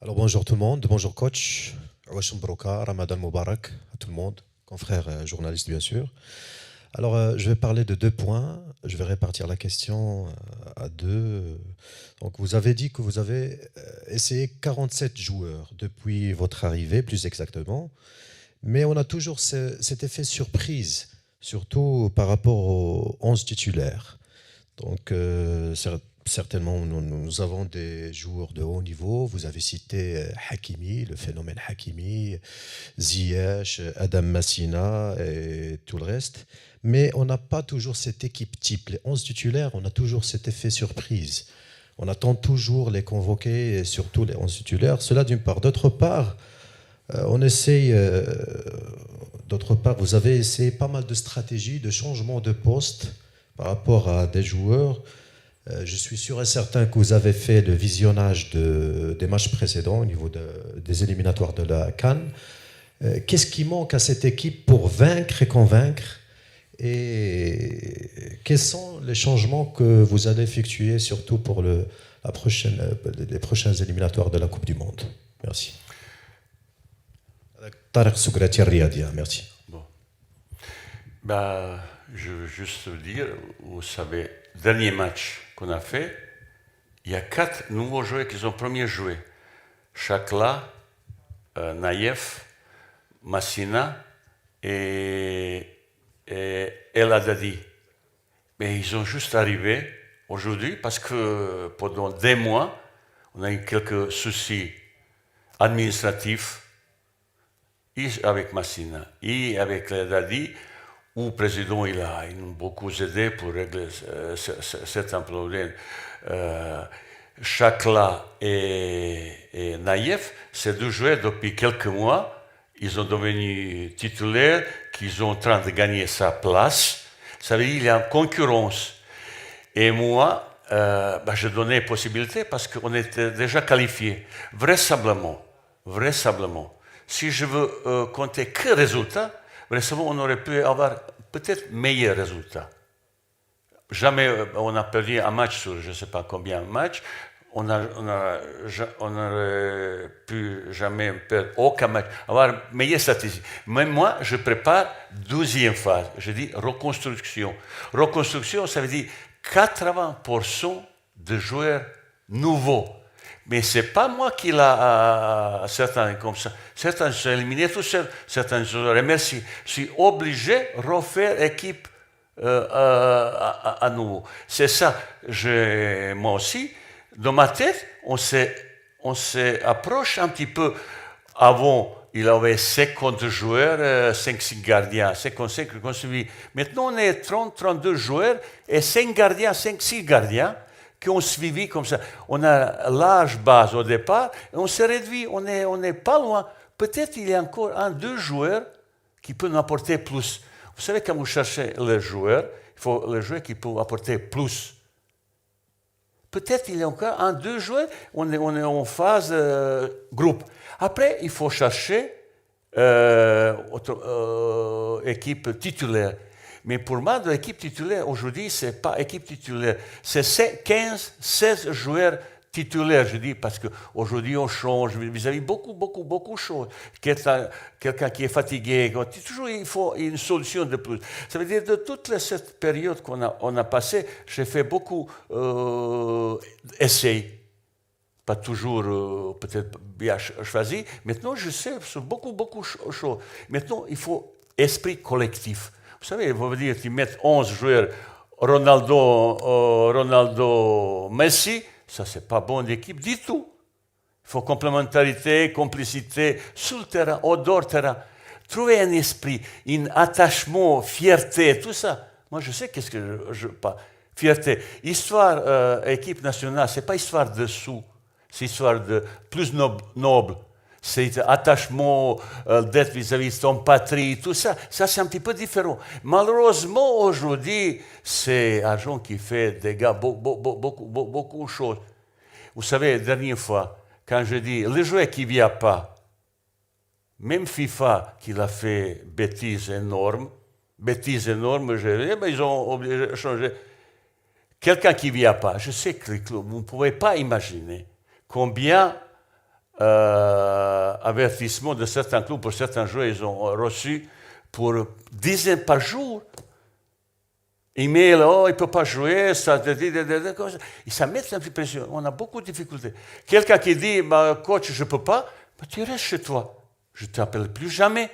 Alors bonjour tout le monde, bonjour coach, Awashim Broka, Ramadan Mubarak à tout le monde, confrères journalistes bien sûr. Alors je vais parler de 2 points, je vais répartir la question à 2. Donc vous avez dit que vous avez essayé 47 joueurs depuis votre arrivée, plus exactement, mais on a toujours cet effet surprise, surtout par rapport aux 11 titulaires. Donc certainement, nous avons des joueurs de haut niveau. Vous avez cité Hakimi, le phénomène Hakimi, Ziyech, Adam Massina et tout le reste. Mais on n'a pas toujours cette équipe type. Les 11 titulaires, on a toujours cet effet surprise. On attend toujours les convoquer, et surtout les 11 titulaires. Cela d'une part. D'autre part, on essaye... D'autre part, vous avez essayé pas mal de stratégies, de changements de poste par rapport à des joueurs. Je suis sûr et certain que vous avez fait le visionnage des matchs précédents au niveau des éliminatoires de la CAN. Qu'est-ce qui manque à cette équipe pour vaincre et convaincre? Et quels sont les changements que vous allez effectuer, surtout pour les prochains éliminatoires de la Coupe du Monde? Merci. Tarek Sougrati Riadia, merci. Bon. Bah, je veux juste dire, vous savez, dernier match qu'on a fait, il y a 4 nouveaux joueurs qui ont premier joué. Chakla, Naïef, Massina et El Haddadi. Mais ils ont juste arrivé aujourd'hui parce que pendant des mois, on a eu quelques soucis administratifs avec Massina et avec El Haddadi, où le président il a beaucoup aidé pour régler certains problèmes. Chakla et Naïef, ces 2 joueurs depuis quelques mois, ils sont devenus titulaires, qu'ils sont en train de gagner sa place. Ça veut dire qu'il y a une concurrence. Et moi, je donnais possibilité parce qu'on était déjà qualifiés. Vraisemblablement. Si je veux compter que résultats, vraisemblablement on aurait pu avoir peut-être meilleurs résultats. Jamais on a perdu un match sur je ne sais pas combien de matchs. On n'aurait pu jamais perdre aucun match, avoir meilleure statistique. Même moi, je prépare 12e phase. Je dis reconstruction. Reconstruction, ça veut dire 80% de joueurs nouveaux. Mais ce n'est pas moi qui l'a certains comme ça. Certains sont éliminés tout seuls, certains sont remerciés. Je suis obligé de refaire équipe à nouveau. C'est ça. Moi aussi, dans ma tête, on s'approche un petit peu. Avant, il y avait 50 joueurs, 5 gardiens, 55 qu'on suivi. Maintenant, on est 32 joueurs et 5 gardiens, 5-6 gardiens qui ont suivi comme ça. On a large base au départ et on s'est réduit. On n'est pas loin. Peut-être il y a encore 1-2 joueurs qui peuvent nous apporter plus. Vous savez, quand vous cherchez les joueurs, il faut les joueurs qui peuvent apporter plus. Peut-être il y a encore 1-2 joueurs, on est en phase groupe. Après, il faut chercher équipe titulaire. Mais pour moi, l'équipe titulaire, aujourd'hui, ce n'est pas équipe titulaire. C'est 15-16 joueurs titulaire, je dis, parce qu'aujourd'hui on change vis-à-vis beaucoup de choses. Quelqu'un qui est fatigué, toujours il faut une solution de plus. Ça veut dire de toute cette période qu'on a passée, j'ai fait beaucoup d'essais. Pas toujours peut-être bien choisi. Maintenant, je sais sur beaucoup de choses. Maintenant, il faut esprit collectif. Vous savez, vous dire qu'ils mettent 11 joueurs, Ronaldo, Messi, ça, c'est pas bon d'équipe du tout. Il faut complémentarité, complicité, sur le terrain, au dehors terrain. Trouver un esprit, un attachement, fierté, tout ça. Moi, je sais qu'est-ce que je pas. Fierté. Histoire, équipe nationale, c'est pas histoire de sous. C'est histoire de plus noble. C'est attachement d'être vis-à-vis de ton patrie, tout ça. Ça, c'est un petit peu différent. Malheureusement, aujourd'hui, c'est l'argent qui fait des gars beaucoup de choses. Vous savez, la dernière fois, quand je dis les joueurs qui ne viennent pas, même FIFA qui l'a fait bêtise énorme, ils ont obligé de changer. Quelqu'un qui ne vient pas, je sais que les clubs, vous ne pouvez pas imaginer combien avertissements de certains clubs pour certains joueurs ils ont reçu pour dizaines par jour. Email, oh, il ne peut pas jouer, ça met un peu de pression. On a beaucoup de difficultés. Quelqu'un qui dit, coach, je ne peux pas, tu restes chez toi. Je ne t'appelle plus jamais.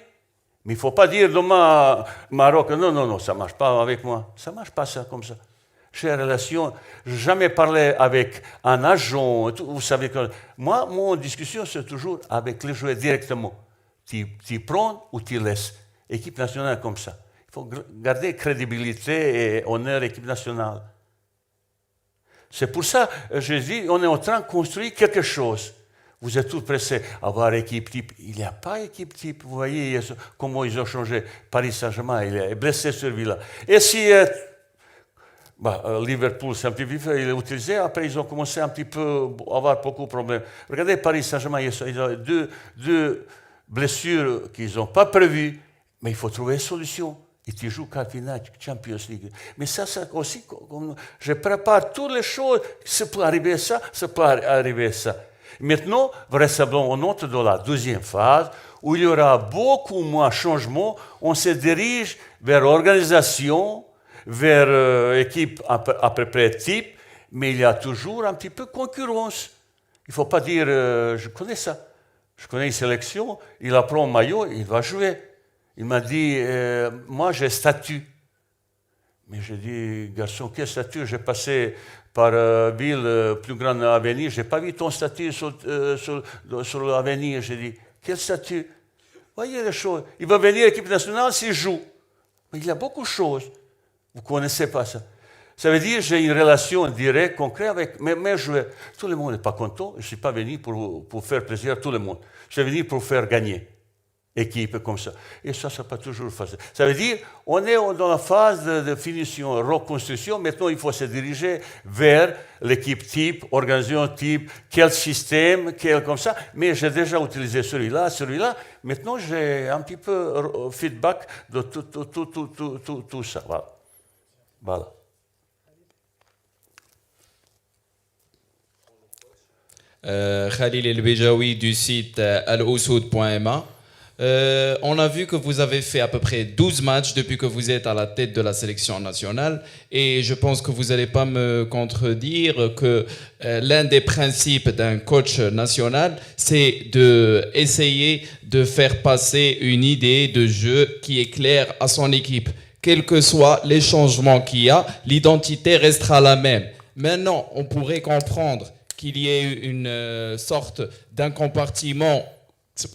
Mais il ne faut pas dire demain, Maroc, non, ça ne marche pas avec moi. Ça ne marche pas ça comme ça. J'ai une relation, je n'ai jamais parlé avec un agent. Vous savez que moi, mon discussion, c'est toujours avec les joueurs directement. Tu prends ou tu laisses. Équipe nationale comme ça. Il faut garder crédibilité et honneur équipe nationale. C'est pour ça que je dis, on est en train de construire quelque chose. Vous êtes tous pressés à avoir équipe type. Il n'y a pas équipe type. Vous voyez comment ils ont changé. Paris Saint-Germain, il est blessé celui-là. Et si Liverpool, c'est un petit peu, il est utilisé. Après, ils ont commencé un petit peu à avoir beaucoup de problèmes. Regardez Paris Saint-Germain, ils ont deux blessures qu'ils n'ont pas prévues. Mais il faut trouver une solution. Et tu joues quart finale, Champions League. Mais ça aussi, je prépare toutes les choses. Ça peut arriver ça, ça peut arriver ça. Maintenant, vraisemblablement, on entre dans la deuxième phase où il y aura beaucoup moins de changements. On se dirige vers l'organisation, vers équipe à peu près type, mais il y a toujours un petit peu de concurrence. Il ne faut pas dire, je connais ça. Je connais une sélection, il apprend un maillot, il va jouer. Il m'a dit, moi j'ai statut. Mais j'ai dit, garçon, quel statut? J'ai passé par ville plus grande avenir, je n'ai pas vu ton statut sur l'avenir. J'ai dit, quel statut? Voyez les choses. Il va venir à l'équipe nationale s'il joue. Mais il y a beaucoup de choses. Vous ne connaissez pas ça. Ça veut dire que j'ai une relation directe, concrète avec mes joueurs. Tout le monde n'est pas content. Je ne suis pas venu pour faire plaisir à tout le monde. Je suis venu pour faire gagner. Équipe comme ça. Et ça n'est pas toujours facile. Ça veut dire on est dans la phase de finition, reconstruction. Maintenant, il faut se diriger vers l'équipe type, organisation type, quel système, comme ça. Mais j'ai déjà utilisé celui-là. Maintenant, j'ai un petit peu feedback de tout ça. Voilà. Khalil El Bejaoui du site al-Ousoud.ma. On a vu que vous avez fait à peu près 12 matchs depuis que vous êtes à la tête de la sélection nationale et je pense que vous n'allez pas me contredire que l'un des principes d'un coach national, c'est d'essayer de faire passer une idée de jeu qui est claire à son équipe. Quels que soient les changements qu'il y a, l'identité restera la même. Maintenant, on pourrait comprendre qu'il y ait une sorte d'un compartiment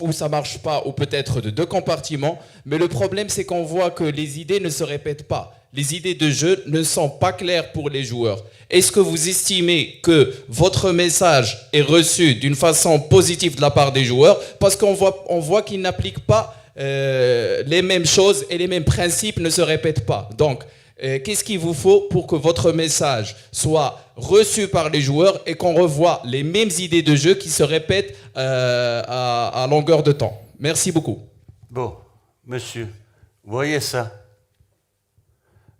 où ça ne marche pas, ou peut-être de deux compartiments, mais le problème c'est qu'on voit que les idées ne se répètent pas. Les idées de jeu ne sont pas claires pour les joueurs. Est-ce que vous estimez que votre message est reçu d'une façon positive de la part des joueurs? Parce qu'on voit qu'ils n'appliquent pas les mêmes choses et les mêmes principes ne se répètent pas. Donc, qu'est-ce qu'il vous faut pour que votre message soit reçu par les joueurs et qu'on revoie les mêmes idées de jeu qui se répètent à longueur de temps? Merci beaucoup. Bon, monsieur, vous voyez ça?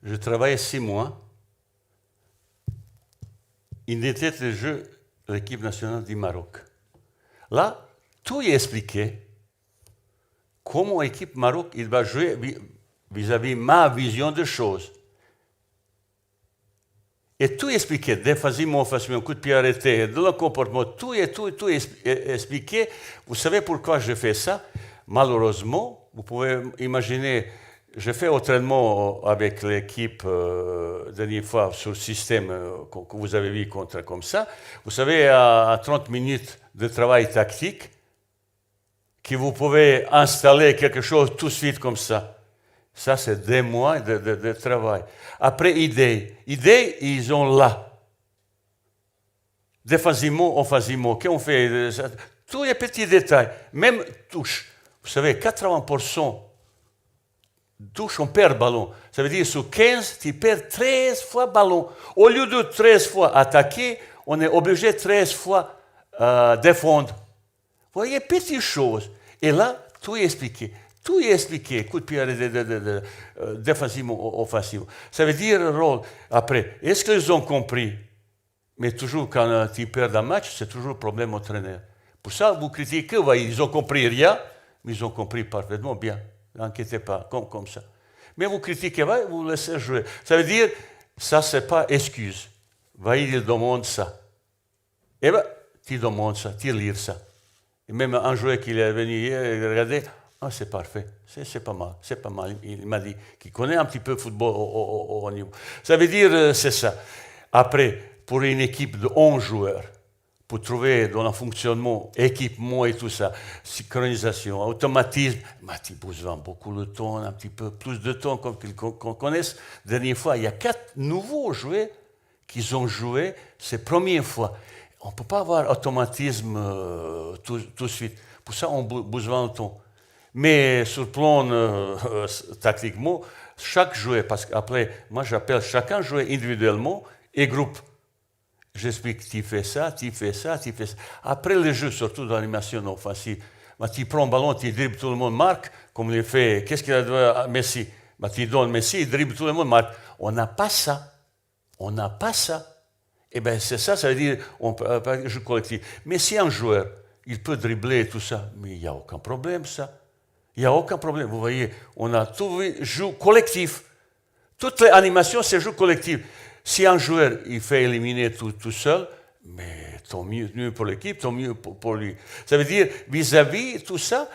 Je travaille 6 mois. Une tête de jeu l'équipe nationale du Maroc. Là, tout est expliqué. Comment l'équipe Maroc il va jouer vis-à-vis ma vision des choses. Et tout est expliqué, déphasement, coup de pied arrêté, de le comportement, tout est expliqué. Vous savez pourquoi je fais ça? Malheureusement, vous pouvez imaginer, j'ai fait entraînement avec l'équipe dernière fois sur le système que vous avez vu comme ça. Vous savez, à 30 minutes de travail tactique, que vous pouvez installer quelque chose tout de suite comme ça. Ça, c'est des mois de travail. Après, idées, ils ont là. Défensivement, offensivement, qu'on fait, tous les petits détails, même touche. Vous savez, 80% touche, on perd ballon. Ça veut dire, sur 15, tu perds 13 fois ballon. Au lieu de 13 fois attaquer, on est obligé 13 fois défendre. Vous voyez, petites choses. Et là, tout est expliqué. Tout est expliqué, coup de pied défensivement, offensivement. Ça veut dire rôle. Après, est-ce qu'ils ont compris? Mais toujours, quand tu perds un match, c'est toujours problème entraîneur. Pour ça, vous critiquez, ils ont compris rien, mais ils ont compris parfaitement bien. N'inquiétez pas, comme ça. Mais vous critiquez, vous laissez jouer. Ça veut dire, ça, c'est pas excuse. Il demande ça. Et bien, tu demandes ça, tu lis ça. Et même un joueur qui est venu hier, il a regardé, c'est parfait, c'est pas mal, c'est pas mal. Il m'a dit qu'il connaît un petit peu le football au niveau. Ça veut dire, c'est ça. Après, pour une équipe de 11 joueurs, pour trouver dans le fonctionnement, équipement et tout ça, synchronisation, automatisme, tu as besoin beaucoup de temps, un petit peu plus de temps, comme qu'on connaisse. Dernière fois, il y a 4 nouveaux joueurs qui ont joué ces premières fois. On ne peut pas avoir automatisme tout de suite. Pour ça, on a besoin de temps. Mais sur le plan tactiquement, chaque joueur, parce qu'après, moi j'appelle chacun joueur individuellement et groupe. J'explique, tu fais ça, tu fais ça, tu fais ça. Après le jeu, surtout dans l'animation offensive, tu prends le ballon, tu dribbles, tout le monde marque, comme il fait, qu'est-ce qu'il a donné à Messi? Tu donnes Messi, il dribble, tout le monde marque. On n'a pas ça. On n'a pas ça. Eh bien, c'est ça, ça veut dire on peut pas jouer collectif. Mais si un joueur, il peut dribbler et tout ça, mais il n'y a aucun problème, ça. Il n'y a aucun problème. Vous voyez, on a tout jeu collectif. Toutes les animations, c'est jeu collectif. Si un joueur, il fait éliminer tout seul, mais tant mieux pour l'équipe, tant mieux pour lui. Ça veut dire, vis-à-vis tout ça,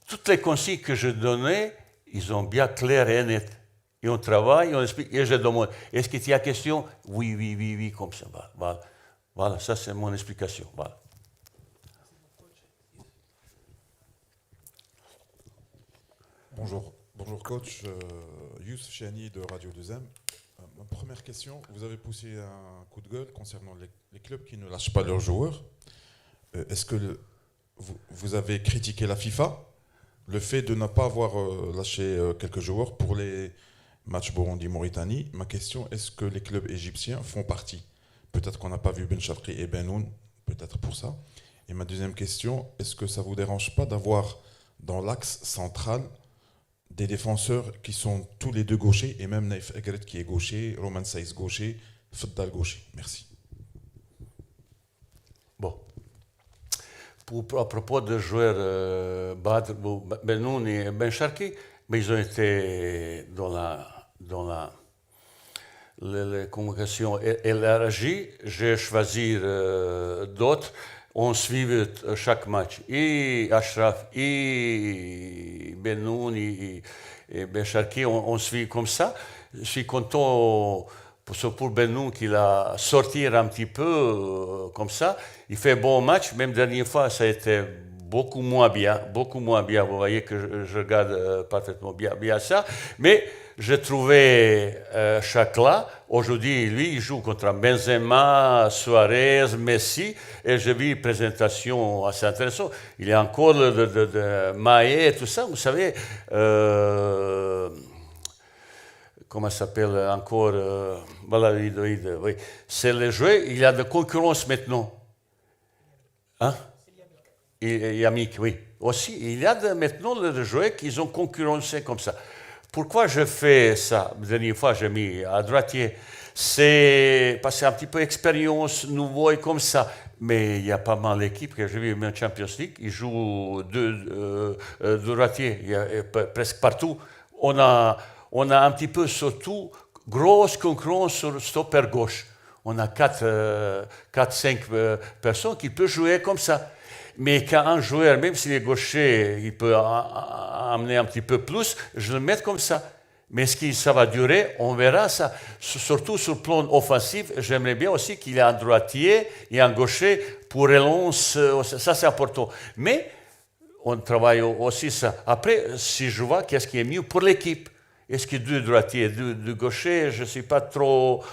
toutes les consignes que je donnais, ils sont bien claires et nettes. Et on travaille, on explique, et je demande, est-ce que tu as question? Oui, comme ça. Voilà, ça c'est mon explication. Voilà. Bonjour coach, Youssef Chiani de Radio 2M. Ma première question, vous avez poussé un coup de gueule concernant les clubs qui ne lâchent pas leurs joueurs. Est-ce que vous avez critiqué la FIFA, le fait de ne pas avoir lâché quelques joueurs pour les matchs Burundi-Mauritanie? Ma question, est-ce que les clubs égyptiens font partie? Peut-être qu'on n'a pas vu Ben Chadri et Benoun, peut-être pour ça. Et ma deuxième question, est-ce que ça ne vous dérange pas d'avoir dans l'axe central des défenseurs qui sont tous les deux gauchers, et même Naïf Egret qui est gaucher, Roman Saïs gaucher, Faddal gaucher? Merci. Bon. À propos de joueurs Badr, Benoun et Ben Sharki, mais ils ont été dans la convocation élargie. J'ai choisi d'autres. On suivait chaque match. Et Ashraf, et Benoun, et Ben Sharki, on suit comme ça. Je suis content pour Benoun qu'il a sorti un petit peu comme ça. Il fait bon match. Même dernière fois, ça a été beaucoup moins bien. Vous voyez que je regarde parfaitement bien ça. Mais je trouvais Chakla. Aujourd'hui, lui, il joue contre Benzema, Suarez, Messi. Et j'ai vu une présentation assez intéressante. Il y a encore de Maé et tout ça. Vous savez, comment ça s'appelle encore voilà, oui. C'est le jeu. Il y a de concurrence maintenant. Hein? Et Yamik, oui. Aussi, il y a maintenant les joueurs qui ont concurrencé comme ça. Pourquoi je fais ça? La dernière fois, j'ai mis à droitier. c'est parce que c'est un petit peu expérience, nouveau et comme ça. Mais il y a pas mal d'équipes que j'ai vu en Champions League, ils jouent deux droitiers, il y a presque partout. On a un petit peu surtout grosse concurrence sur stopper gauche. On a 4-5 personnes qui peuvent jouer comme ça. Mais quand un joueur, même s'il est gaucher, il peut amener un petit peu plus, je le mets comme ça. Mais est-ce que ça va durer? On verra ça. Surtout sur le plan offensif, j'aimerais bien aussi qu'il y ait un droitier et un gaucher pour relance. Ça, c'est important. Mais on travaille aussi ça. Après, si je vois qu'est-ce qui est mieux pour l'équipe, est-ce que deux droitiers, deux gauchers, je ne suis pas trop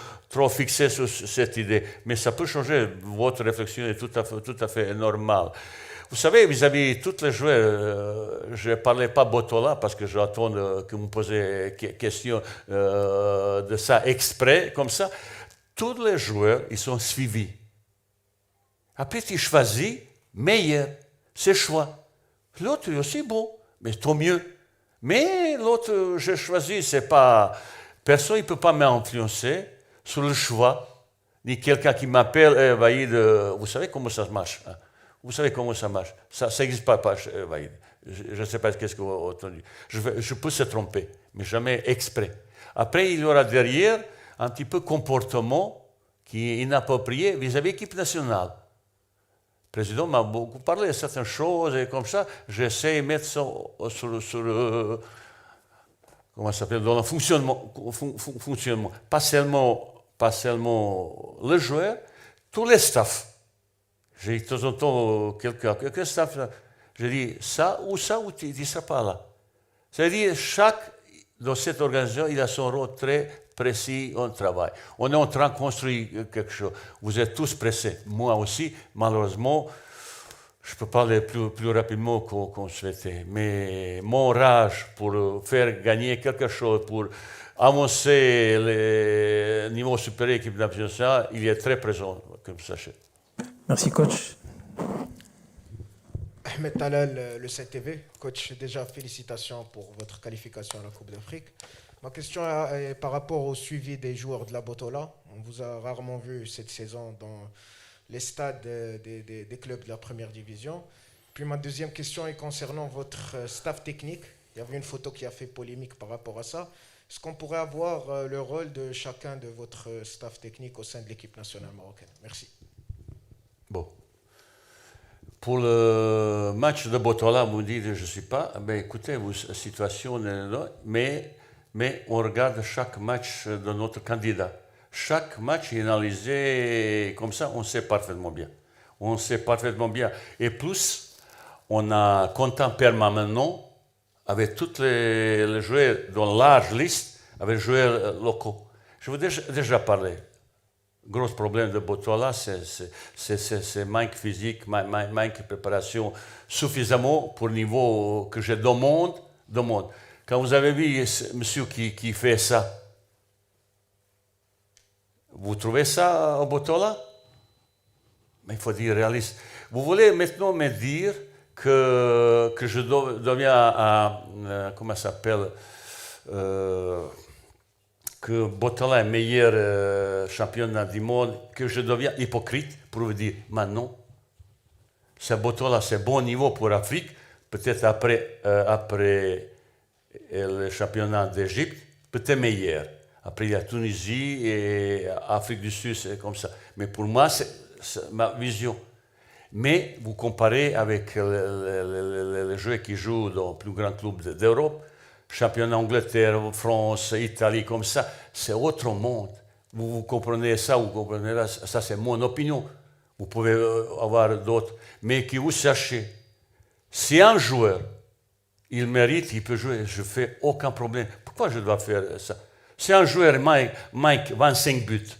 fixé sur cette idée. Mais ça peut changer. Votre réflexion est tout à fait normale. Vous savez, vis-à-vis de tous les joueurs, je ne parlais pas Botola parce que j'attends que vous me posiez question de ça exprès, comme ça. Tous les joueurs, ils sont suivis. Après, tu choisis meilleur. C'est choix. L'autre est aussi bon, mais tant mieux. Mais l'autre que j'ai choisi, c'est pas... Personne ne peut pas m'influencer sur le choix. Ni quelqu'un qui m'appelle, Vaïd, vous savez comment ça marche, hein? Vous savez comment ça marche. Ça n'existe pas, Vaïd. Je ne sais pas qu'est-ce que vous avez entendu. Je peux se tromper, mais jamais exprès. Après, il y aura derrière un petit peu comportement qui est inapproprié vis-à-vis de l'équipe nationale. Le président m'a beaucoup parlé de certaines choses et comme ça, j'essaie de mettre ça sur comment ça s'appelle, dans le fonctionnement. Pas seulement le joueur, tous les staffs. J'ai de temps en temps quelques staffs, je dis ça ou tu ne seras pas là. C'est-à-dire, chaque dans cette organisation, il a son rôle très précis en travail. On est en train de construire quelque chose. Vous êtes tous pressés. Moi aussi, malheureusement, je peux parler plus rapidement qu'on souhaitait. Mais mon rage pour faire gagner quelque chose, pour avancer les niveaux supérieurs de l'équipe nationale, il est très présent, comme vous sachez. Merci, coach. Ahmed Talal, le CTV. Coach, déjà félicitations pour votre qualification à la Coupe d'Afrique. Ma question est par rapport au suivi des joueurs de la Botola. On vous a rarement vu cette saison dans les stades des clubs de la première division. Puis ma deuxième question est concernant votre staff technique. Il y avait une photo qui a fait polémique par rapport à ça. Est-ce qu'on pourrait avoir le rôle de chacun de votre staff technique au sein de l'équipe nationale marocaine? Merci. Bon. Pour le match de Botola, vous dites je ne sais pas. Ben, écoutez, la situation est là, mais on regarde chaque match de notre candidat. Chaque match est analysé comme ça, on sait parfaitement bien. On sait parfaitement bien. Et plus, on a contact permanent avec tous les joueurs dans une large liste, avec les joueurs locaux. Je vous ai déjà parlé. Gros problème de Botola, c'est manque physique, manque de préparation suffisamment pour le niveau que je demande. Quand vous avez vu monsieur qui fait ça, vous trouvez ça au Botola? Mais il faut dire réaliste. Vous voulez maintenant me dire que je deviens comment ça s'appelle que Botola est meilleur championnat du monde, que je deviens hypocrite pour vous dire, maintenant, ce Botola, c'est bon niveau pour l'Afrique, peut-être après le championnat d'Égypte, peut-être meilleur. Après, il y a Tunisie et Afrique du Sud, c'est comme ça. Mais pour moi, c'est ma vision. Mais vous comparez avec les joueurs qui jouent dans le plus grand club d'Europe, championnat Angleterre, France, Italie, comme ça, c'est autre monde. Vous comprenez ça, vous comprenez là, ça c'est mon opinion. Vous pouvez avoir d'autres. Mais que vous sachiez, si un joueur, il mérite, il peut jouer, je ne fais aucun problème. Pourquoi je dois faire ça? Si un joueur manque 25 buts,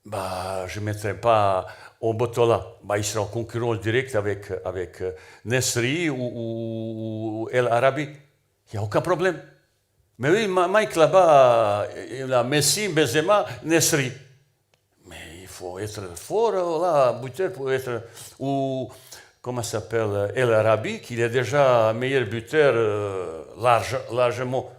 bah, je ne mettrai pas au Botola. Bah, il sera en concurrence directe avec Nesri ou El Arabi. Il n'y a aucun problème. Mais oui, Mike là-bas, il a Messi, Benzema, Nesri. Mais il faut être fort, là, buteur pour être... Ou, comment ça s'appelle, El Arabi, qui est déjà meilleur buteur largement.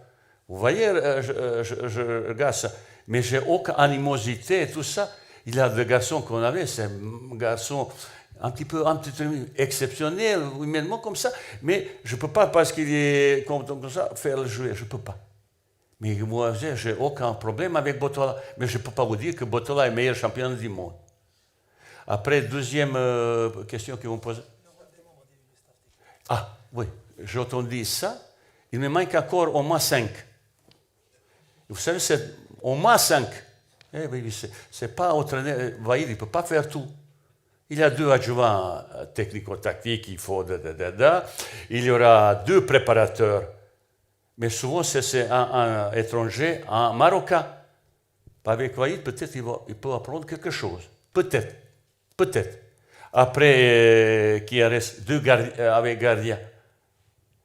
Vous voyez, je regarde ça. Mais j'ai aucune animosité et tout ça. Il y a des garçons qu'on avait, c'est un garçon un petit peu exceptionnel, humainement comme ça. Mais je ne peux pas, parce qu'il est comme ça, faire le jouer. Je ne peux pas. Mais moi, je n'ai aucun problème avec Botola. Mais je ne peux pas vous dire que Botola est le meilleur champion du monde. Après, deuxième question que vous me posez. Ah, oui, j'ai entendu ça. Il me manque encore au moins 5. Vous savez, c'est au moins 5. Eh oui, c'est pas entraîneur. Voyez, il ne peut pas faire tout. Il y a 2 adjoints technico-tactiques, il faut Il y aura 2 préparateurs. Mais souvent, c'est un étranger, un Marocain. Avec Waïd, peut-être il peut apprendre quelque chose. Peut-être. Peut-être. Après, qui reste 2 gardiens, avec gardiens.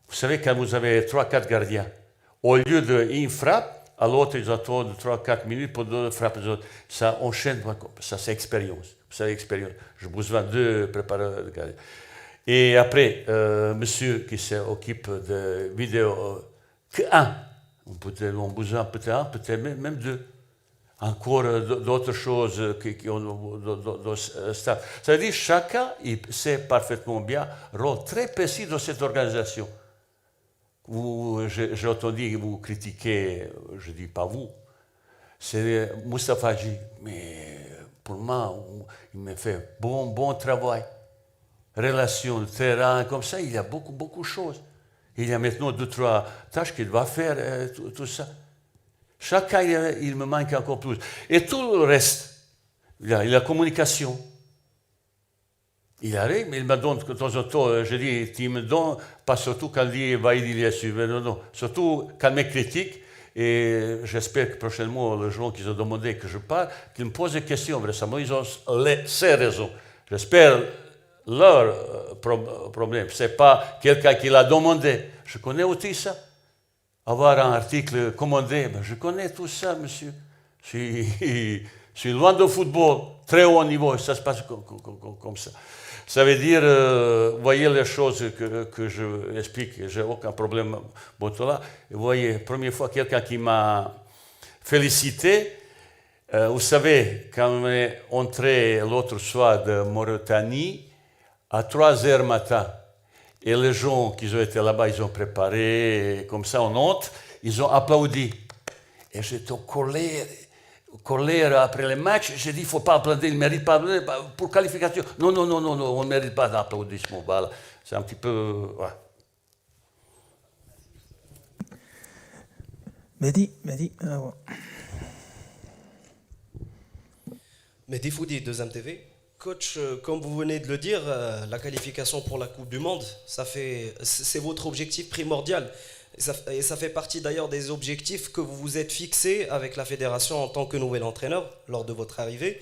Vous savez, quand vous avez 3-4 gardiens, au lieu d'une frappe, à l'autre, ils attendent 3-4 minutes pour 2 frappes. Ça enchaîne, ça c'est expérience. C'est expérience. J'ai besoin de 2 préparateurs de gardiens. Et après, monsieur qui s'occupe de vidéo, que 1. On a besoin peut-être 1, peut-être même 2. Encore d'autres choses qui ont ça veut dire que chacun il sait parfaitement bien le rôle très précis de cette organisation. J'ai entendu que vous critiquez, je ne dis pas vous, c'est Moustapha Hadji, mais pour moi, il me fait bon travail. Relation de terrain, comme ça, il y a beaucoup de choses. Il y a maintenant 2-3 tâches qu'il va faire, tout ça. Chacun, il me manque encore plus. Et tout le reste, il y a la communication. Il arrive, mais il me donne de temps en temps, je dis, il me donne, pas surtout quand il va il est suivi, non. Surtout quand il me critique, et j'espère que prochainement, les gens qui ont demandé que je parle, qu'ils me posent des questions, récemment, ils ont ces raisons. J'espère leur problème. Ce n'est pas quelqu'un qui l'a demandé. Je connais aussi ça. Avoir un article commandé, je connais tout ça, monsieur. Je suis loin de football, très haut niveau, ça se passe comme ça. Ça veut dire, voyez les choses que je explique, je n'ai aucun problème. Botola. Vous voyez, première fois, quelqu'un qui m'a félicité. Vous savez, quand on est entré l'autre soir de Mauritanie, à 3h matin, et les gens qui ont été là-bas, ils ont préparé, comme ça, en honte, ils ont applaudi. Et j'étais en colère après le match. J'ai dit, il ne faut pas applaudir, il ne mérite pas pour qualification. Non, on ne mérite pas d'applaudissement. Voilà. C'est un petit peu... Ouais. Mehdi, Mehdi Foudi, 2MTV. Coach, comme vous venez de le dire, la qualification pour la Coupe du Monde, c'est votre objectif primordial. Et ça fait partie d'ailleurs des objectifs que vous vous êtes fixés avec la fédération en tant que nouvel entraîneur lors de votre arrivée.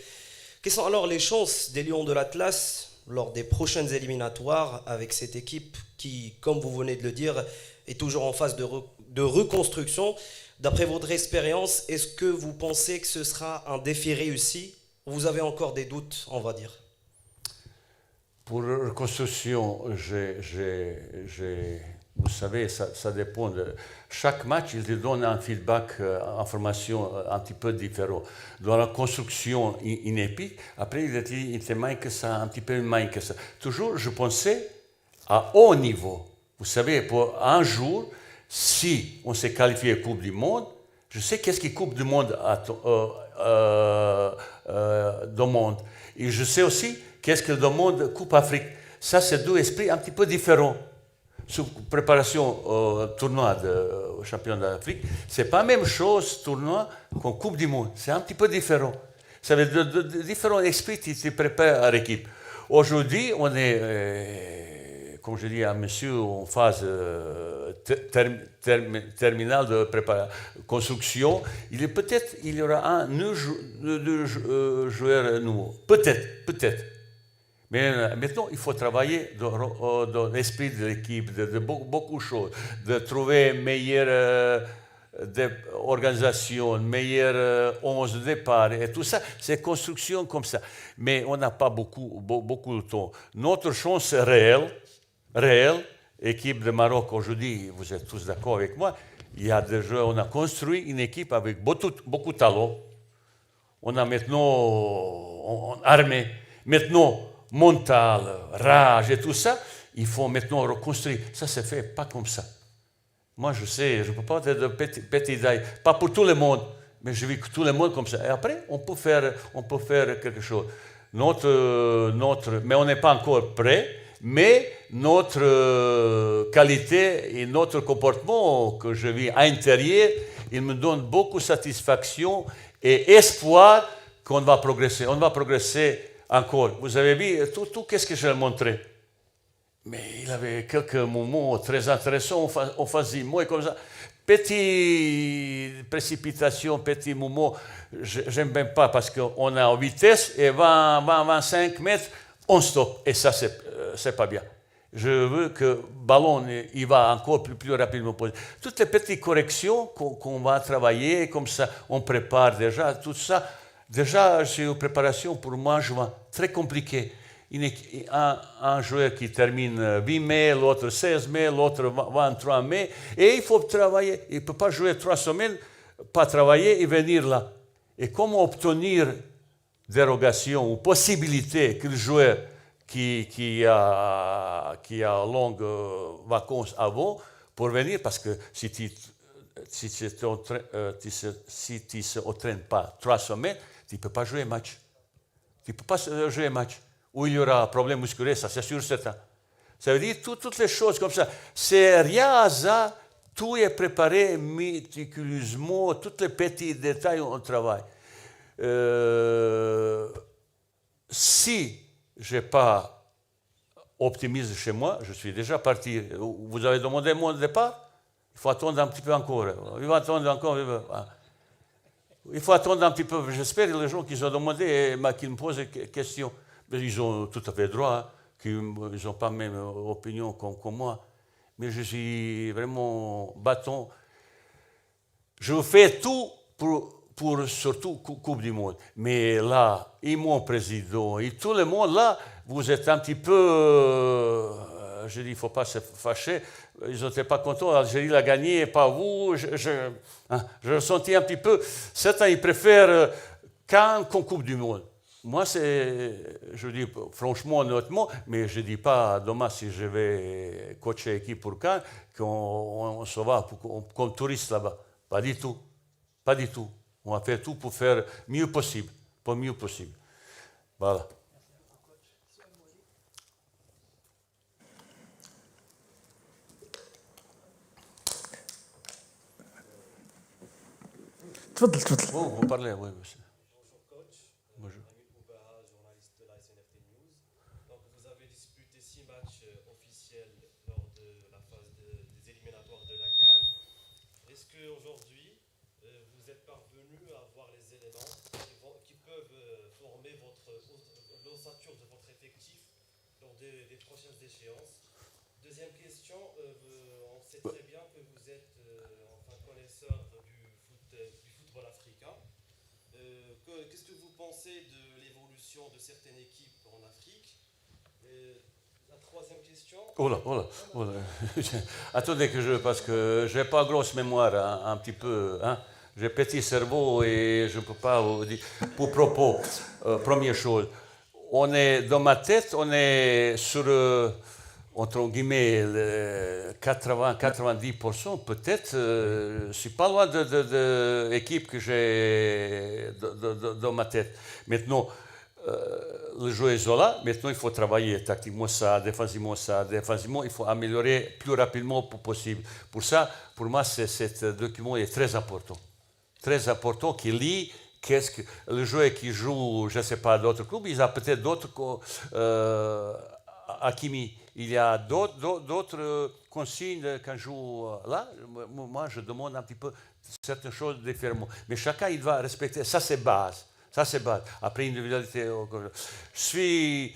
Quelles sont alors les chances des Lions de l'Atlas lors des prochaines éliminatoires avec cette équipe qui, comme vous venez de le dire, est toujours en phase de reconstruction? D'après votre expérience, est-ce que vous pensez que ce sera un défi réussi? Vous avez encore des doutes, on va dire. Pour la reconstruction, vous savez, ça dépend de... Chaque match, il te donne un feedback, information un petit peu différent. Dans la construction inépique, après, il te manque ça, un petit peu manque ça. Toujours, je pensais à haut niveau. Vous savez, pour un jour, si on s'est qualifié à Coupe du Monde, je sais qu'est-ce que Coupe du Monde demande. Et je sais aussi qu'est-ce que demande Coupe Afrique. Ça, c'est deux esprits un petit peu différents. Sous préparation tournoi de championnat d'Afrique, ce n'est pas la même chose tournoi qu'en Coupe du Monde. C'est un petit peu différent. Ça veut dire de différents esprits qui se préparent à l'équipe. Aujourd'hui, on est, comme je dis à monsieur, en phase terminale de construction. Peut-être il y aura deux joueurs nouveaux. Peut-être. Mais maintenant, il faut travailler dans l'esprit de l'équipe, de beaucoup de choses, de trouver une meilleure organisation, une meilleure 11 de départ, et tout ça, c'est construction comme ça. Mais on n'a pas beaucoup de temps. Notre chance réelle, équipe de Maroc aujourd'hui, vous êtes tous d'accord avec moi, Il y a des joueurs, on a construit une équipe avec beaucoup de talent. On a maintenant armée, maintenant mental, rage et tout ça. Il faut maintenant reconstruire. Ça se fait pas comme ça. Moi, je sais, je ne peux pas être de petits détails. Pas pour tout le monde, mais je vis tout le monde comme ça. Et après, on peut faire quelque chose. Mais on n'est pas encore prêt, mais notre qualité et notre comportement que je vis à l'intérieur, il me donne beaucoup de satisfaction et espoir qu'on va progresser. On va progresser encore. Vous avez vu tout qu'est-ce que je l'ai montré. Mais il avait quelques moments très intéressants, on faisait moins comme ça. Petite précipitation, petit moment, j'aime même pas parce qu'on est en vitesse et 20-25 mètres, on stoppe. Et ça, c'est pas bien. Je veux que le ballon il va encore plus rapidement. Toutes les petites corrections qu'on va travailler, comme ça, on prépare déjà tout ça. Déjà, c'est une préparation pour moi, je vois, très compliqué. Un joueur qui termine 8 mai, l'autre 16 mai, l'autre 23 mai, et il faut travailler. Il ne peut pas jouer 3 semaines, pas travailler et venir là. Et comment obtenir dérogation ou possibilité que le joueur qui a longue vacances avant pour venir, parce que si tu ne s'entraînes pas 3 semaines, tu ne peux pas jouer match. Tu ne peux pas jouer match. Où il y aura un problème musculaire, ça c'est sûr, certain. Ça veut dire toutes les choses comme ça. C'est rien hasard, tout est préparé méticuleusement, tous les petits détails, on travaille. Si je n'ai pas optimisme chez moi, je suis déjà parti. Vous avez demandé mon départ? Il faut attendre un petit peu encore. Il va attendre encore. Il faut attendre un petit peu. J'espère que les gens qui ont demandé, qui me posent des questions, ils ont tout à fait droit, qu'ils n'ont pas la même opinion comme moi. Mais je suis vraiment battant. Je fais tout pour surtout Coupe du Monde. Mais là, et mon président, et tout le monde là, vous êtes un petit peu... je dis, il ne faut pas se fâcher. Ils n'étaient pas contents. L'Algérie l'a gagné, pas vous. Je ressentis un petit peu. Certains, ils préfèrent Cannes qu'en Coupe du Monde. Moi, je dis franchement, honnêtement, mais je ne dis pas demain si je vais coacher l'équipe pour Cannes, qu'on se va comme touriste là-bas. Pas du tout. Pas du tout. On va faire tout pour faire mieux possible. Pas mieux possible. Voilà. تفضل Vous parlez, oui, monsieur. Bonjour. Journaliste de la SNFT News. Donc, vous avez disputé 6 matchs officiels lors de la phase des éliminatoires de la CAN. Est-ce qu'aujourd'hui, vous êtes parvenu à avoir les éléments qui peuvent former l'ossature de votre effectif lors des prochaines échéances? Deuxième question, on sait très bien que vous êtes connaisseur du football africain. Qu'est-ce que vous pensez de l'évolution de certaines équipes en Afrique? La troisième question. Oh là. Attendez parce que je n'ai pas grosse mémoire, un petit peu. Hein. J'ai petit cerveau et je ne peux pas vous dire. Pour propos, première chose, dans ma tête, on est sur, entre guillemets, 80-90%, peut-être. Je ne suis pas loin de l'équipe que j'ai dans ma tête. Maintenant, le jeu est là, maintenant il faut travailler tactiquement ça, défensivement, il faut améliorer plus rapidement possible. Pour ça, pour moi, ce document est très important, qui lit qu'est-ce que le joueur qui joue, je ne sais pas, d'autres clubs, il y a peut-être d'autres Hakimi, il y a d'autres consignes quand joue là. Moi, je demande un petit peu certaines choses différemment. Mais chacun, il doit respecter. Ça, c'est base. Après, individualité. Je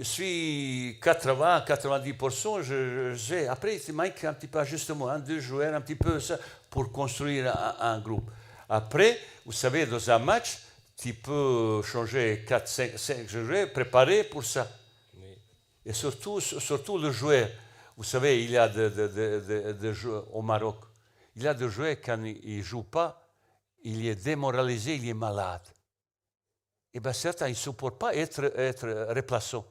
suis 80-90%. Je sais. Après, il manque un petit peu ajustement, 2 joueurs, un petit peu ça, pour construire un groupe. Après, vous savez, dans un match, tu peux changer 4-5 joueurs, préparer pour ça. Et surtout le joueur. Vous savez, il y a des joueurs au Maroc. Il y a des joueurs, quand ils ne jouent pas, il est démoralisé, il est malade. Et bien certains, ils ne supportent pas être remplaçants.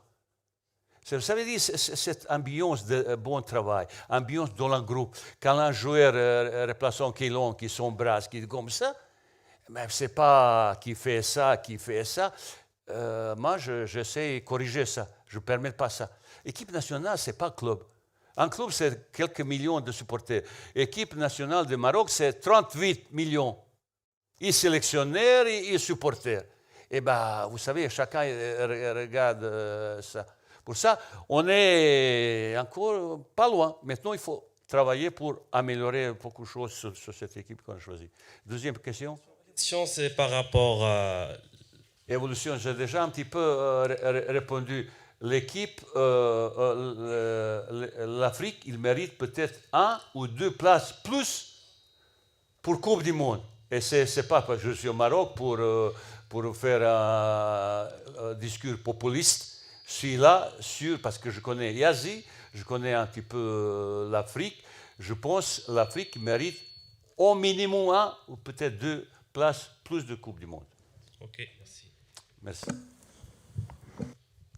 Ça veut dire cette ambiance de bon travail, ambiance dans le groupe. Quand un joueur remplaçant qui est long, qui s'embrasse, qui est comme ça, mais je ne sais pas qui fait ça. Moi, j'essaie de corriger ça. Je ne permets pas ça. Équipe nationale, ce n'est pas un club. Un club, c'est quelques millions de supporters. Équipe nationale du Maroc, c'est 38 millions. Et sélectionneurs et supporters. Et bien, vous savez, chacun regarde ça. Pour ça, on est encore pas loin. Maintenant, il faut travailler pour améliorer beaucoup de choses sur cette équipe qu'on a choisie. Deuxième question. La question, c'est par rapport à... Évolution, j'ai déjà un petit peu répondu. L'équipe, l'Afrique, il mérite peut-être 1 ou 2 places plus pour Coupe du Monde. Et ce n'est pas parce que je suis au Maroc pour faire un discours populiste. Je suis là parce que je connais l'Asie, je connais un petit peu l'Afrique. Je pense que l'Afrique mérite au minimum 1 ou peut-être 2 places plus de Coupe du Monde. Ok, merci. Merci.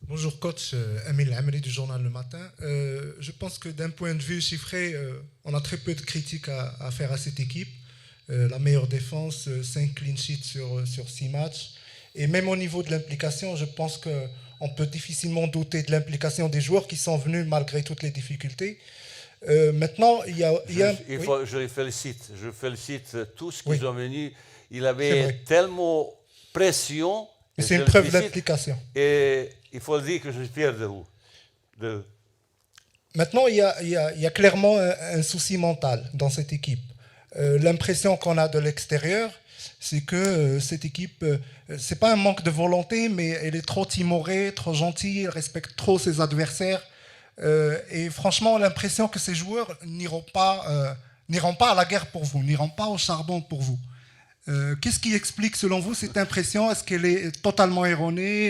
Bonjour coach, Emile Amri du journal Le Matin. Je pense que d'un point de vue chiffré, on a très peu de critiques à faire à cette équipe. La meilleure défense, 5 clean sheets sur 6 matchs. Et même au niveau de l'implication, je pense qu'on peut difficilement douter de l'implication des joueurs qui sont venus malgré toutes les difficultés. Maintenant, il y a... Je les félicite. Je félicite tous qui sont venus. Il avait tellement pression. C'est une preuve d'implication. Et il faut dire que je suis fier de vous. Maintenant, il y a clairement un souci mental dans cette équipe. L'impression qu'on a de l'extérieur, c'est que cette équipe, c'est pas un manque de volonté, mais elle est trop timorée, trop gentille, elle respecte trop ses adversaires. Et franchement, l'impression que ces joueurs n'iront pas à la guerre pour vous, n'iront pas au charbon pour vous. Qu'est-ce qui explique, selon vous, cette impression? Est-ce qu'elle est totalement erronée?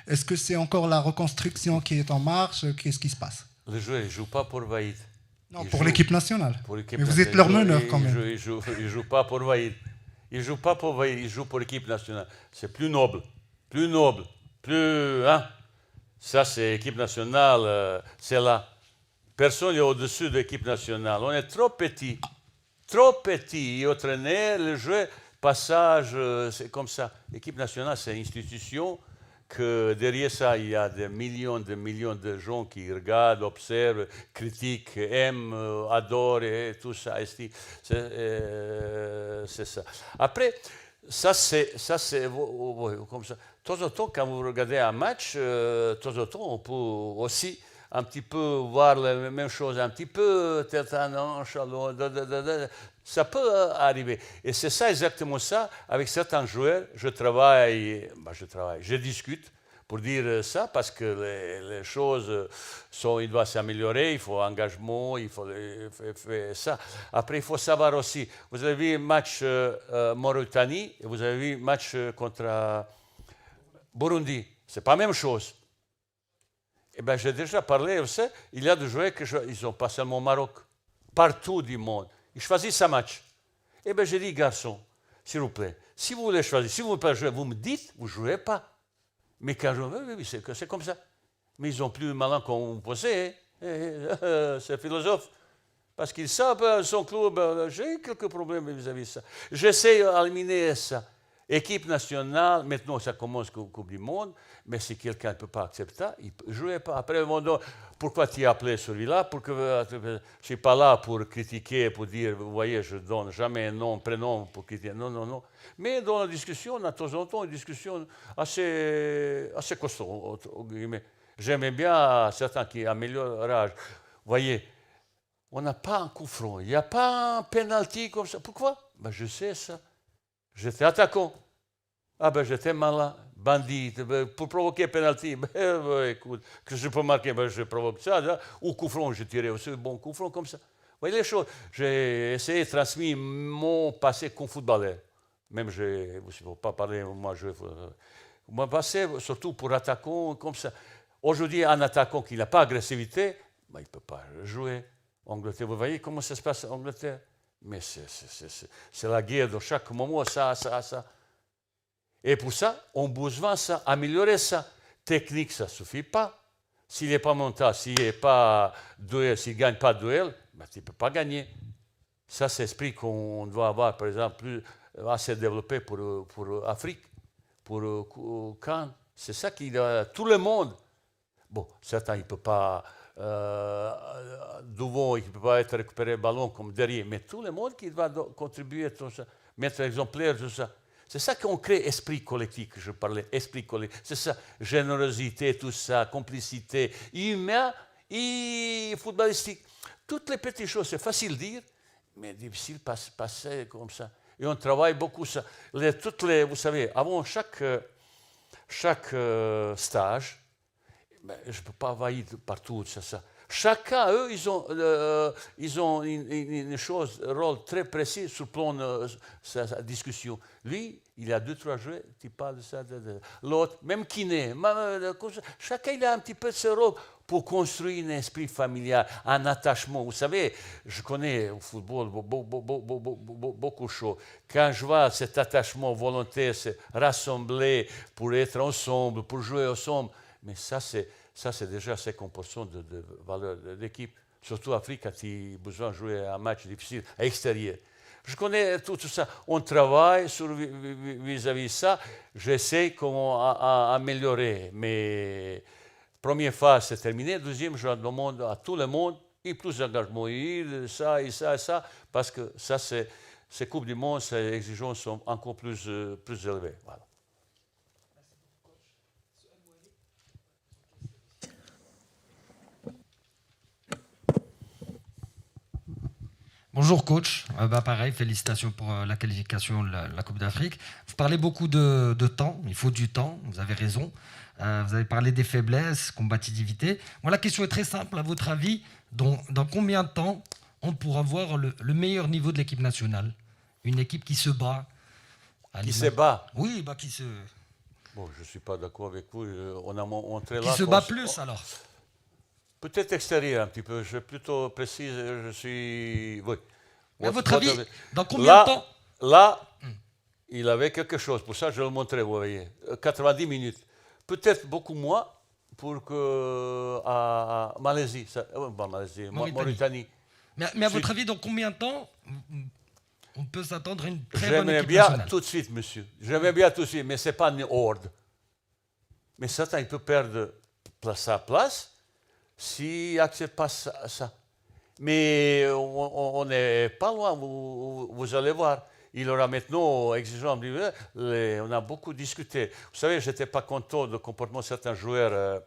Est-ce que c'est encore la reconstruction qui est en marche? Qu'est-ce qui se passe? Les joueurs ne jouent pas pour Vaïd. Non, pour l'équipe nationale. Mais vous êtes leur meneur quand même. Ils ne jouent pas pour Vaïd. Ils ne jouent pas pour Vaïd, ils jouent pour l'équipe nationale. C'est plus noble. Hein? Ça, c'est l'équipe nationale, c'est là. Personne n'est au-dessus de l'équipe nationale. On est trop petit. Et au traîner, le jeu, passage, c'est comme ça. L'équipe nationale, c'est une institution que derrière ça, il y a des millions de gens qui regardent, observent, critiquent, aiment, adorent et tout ça. C'est ça. Après, ça c'est comme ça. De temps en temps, quand vous regardez un match, de temps en temps, on peut aussi un petit peu voir la même chose, un petit peu, ça peut arriver. Et c'est ça, exactement ça. Avec certains joueurs, je discute pour dire ça, parce que les choses il doivent s'améliorer, il faut engagement, il faut faire ça. Après, il faut savoir aussi, vous avez vu le match Mauritanie, et vous avez vu le match contre Burundi. Ce n'est pas la même chose. Eh bien, j'ai déjà parlé, vous savez, il y a des joueurs ils sont pas seulement au Maroc, partout du monde. Ils choisissent un match. Eh bien, j'ai dit, garçon, s'il vous plaît, si vous voulez choisir, si vous ne voulez pas jouer, vous me dites, vous ne jouez pas. Mais quand je veux, oui, c'est comme ça. Mais ils sont plus malins qu'on pensait. C'est philosophe. Parce qu'ils savent, son club, j'ai quelques problèmes vis-à-vis de ça. J'essaie d'éliminer ça. Équipe nationale, maintenant ça commence comme Coupe du Monde, mais si quelqu'un ne peut pas accepter ça, il ne jouait pas. Après, pourquoi tu es appelé celui-là? Je ne suis pas là pour critiquer, pour dire, vous voyez, je ne donne jamais un nom, prénom pour critiquer. Non. Mais dans la discussion, on a de temps en temps une discussion assez costaud. J'aimais bien certains qui améliorent l'âge. Vous voyez, on n'a pas un coup franc, il n'y a pas un penalty comme ça. Pourquoi? Ben, je sais ça. J'étais attaquant. Ah ben j'étais malin, bandit, pour provoquer penalty. Écoute, que je peux marquer, je provoque ça. Là. Ou coup franc, je tirais aussi bon coup franc comme ça. Vous voyez les choses. J'ai essayé de transmettre mon passé comme footballeur. Même il ne faut pas parler, moi je... Mon passé, surtout pour attaquant comme ça. Aujourd'hui, un attaquant qui n'a pas d'agressivité, il ne peut pas jouer. Angleterre, vous voyez comment ça se passe en Angleterre? Mais c'est la guerre de chaque moment, ça. Et pour ça, on a besoin de ça, améliorer ça. Technique, ça ne suffit pas. S'il n'est pas mental, s'il ne gagne pas de duel, ben, tu ne peux pas gagner. Ça, c'est l'esprit qu'on doit avoir, par exemple, plus assez développé pour Afrique, pour Cannes. C'est ça qu'il a. Tout le monde. Bon, certains, il ne peut pas. Devant, il ne peut pas être récupéré le ballon comme derrière, mais tout le monde qui va contribuer, tout ça, mettre exemplaire, tout ça. C'est ça qu'on crée, esprit collectif, que je parlais, esprit collectif. C'est ça, générosité, tout ça, complicité, humain et footballistique. Toutes les petites choses, c'est facile de dire, mais difficile de passer comme ça. Et on travaille beaucoup ça. Vous savez, avant chaque stage, ben, je ne peux pas envahir partout, ça. Chacun, eux, ils ont une chose, un rôle très précis sur le plan de sa discussion. Lui, il a 2-3 joueurs, tu parles de ça, l'autre, même kiné. Chacun, il a un petit peu ce rôle pour construire un esprit familial, un attachement. Vous savez, je connais au football beaucoup de choses. Quand je vois cet attachement volontaire, se rassembler pour être ensemble, pour jouer ensemble, mais ça, c'est déjà 50% de valeur de l'équipe. Surtout en Afrique, quand tu as besoin de jouer un match difficile à l'extérieur. Je connais tout ça. On travaille vis-à-vis de ça. J'essaie comment améliorer. Mais première phase, c'est terminé. Deuxième, je demande à tout le monde, et plus d'engagement, ça, parce que ça, ces Coupes du Monde, ces exigences sont encore plus élevées. Voilà. Bonjour coach, pareil, félicitations pour la qualification de la Coupe d'Afrique. Vous parlez beaucoup de temps, il faut du temps, vous avez raison. Vous avez parlé des faiblesses, combativité. Moi, la question est très simple, à votre avis, dans combien de temps on pourra voir le meilleur niveau de l'équipe nationale? Une équipe qui se bat. Qui se bat? Oui, qui se... Bon, je ne suis pas d'accord avec vous. On a montré là... Qui se bat plus, alors? Peut-être extérieur un petit peu. Je suis plutôt précis. Je suis... Oui. Mais à votre avis, dans combien de temps? Là, il avait quelque chose. Pour ça, je le montrais, vous voyez. 90 minutes. Peut-être beaucoup moins pour que à Malaisie. Mauritanie. Mais à votre avis, dans combien de temps on peut s'attendre à une très bonne équipe nationale? J'aimerais bien tout de suite, monsieur. J'aimerais bien tout de suite, mais ce n'est pas une horde. Mais certains, il peut perdre sa place s'il n'accepte pas ça. Mais on n'est pas loin, vous allez voir. Il aura maintenant exigeant. On a beaucoup discuté. Vous savez, je n'étais pas content du comportement de certains joueurs.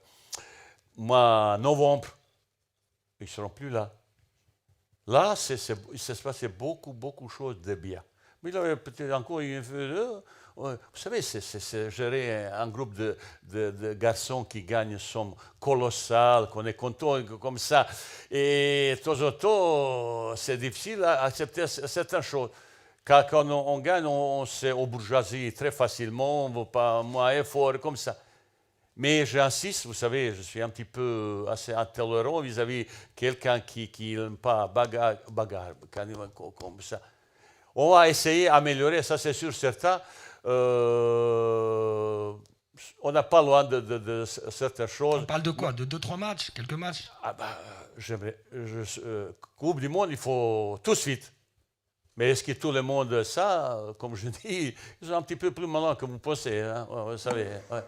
Moi, novembre, ils ne seront plus là. Là, il s'est passé beaucoup de choses de bien. Mais il avait peut-être encore une... Vous savez, c'est gérer un groupe de garçons qui gagnent une somme colossale, qu'on est content comme ça. Et de temps en temps, c'est difficile d'accepter certaines choses. Quand on gagne, on s'est au bourgeoisie très facilement, on ne veut pas moins effort, comme ça. Mais j'insiste, vous savez, je suis un petit peu assez intolérant vis-à-vis de quelqu'un qui n'aime pas bagarre, comme ça. On va essayer d'améliorer, ça c'est sûr, certain. On n'a pas loin de certaines choses. On parle de quoi? De 2-3 matchs? Quelques matchs? Coupe du Monde, il faut tout de suite. Mais est-ce que tout le monde, ça, comme je dis, ils sont un petit peu plus malins que vous pensez, hein, vous savez. Ouais.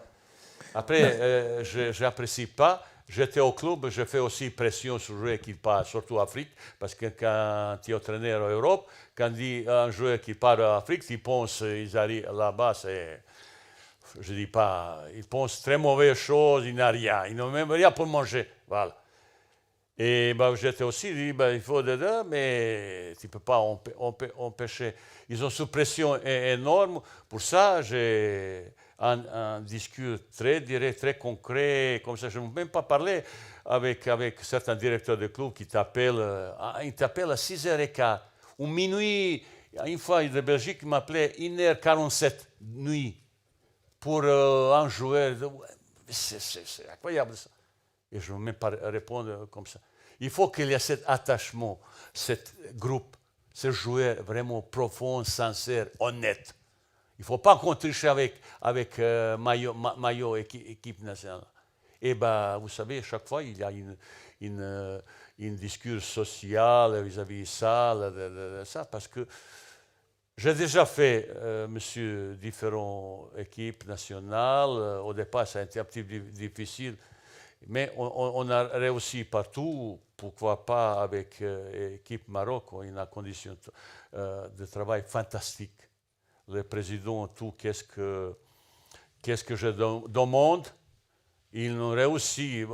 Après, je n'apprécie pas. J'étais au club, je fais aussi pression sur les joueurs qui partent, surtout en Afrique, parce que quand tu es entraîneur en Europe, quand dit un joueur qui part en Afrique, ils pensent qu'ils arrivent là-bas, je ne dis pas, ils pensent très mauvaises choses, ils n'ont rien, ils n'ont même rien pour manger. Voilà. Et j'étais aussi dit, il faut mais tu ne peux pas empêcher. Ils ont sous pression énorme. Pour ça, j'ai un discours très direct, très concret. Comme ça, je ne peux même pas parler avec certains directeurs de club qui t'appellent. Ils t'appellent à 6h15. Ou minuit, une fois, de Belgique m'appelait 1h47 nuit pour un joueur. C'est incroyable ça. Et je ne veux même pas répondre comme ça. Il faut qu'il y ait cet attachement, ce groupe, C'est joueur vraiment profond, sincère, honnête. Il ne faut pas qu'on triche avec maillot équipe nationale. Et ben, vous savez, chaque fois, il y a une discours social vis-à-vis de ça, parce que j'ai déjà fait, monsieur, différentes équipes nationales. Au départ, ça a été un petit peu difficile, mais on a réussi partout. Pourquoi pas avec l'équipe Maroc, on a une condition de travail fantastique. Le président, tout, qu'est-ce que je demande, ils ont réussi.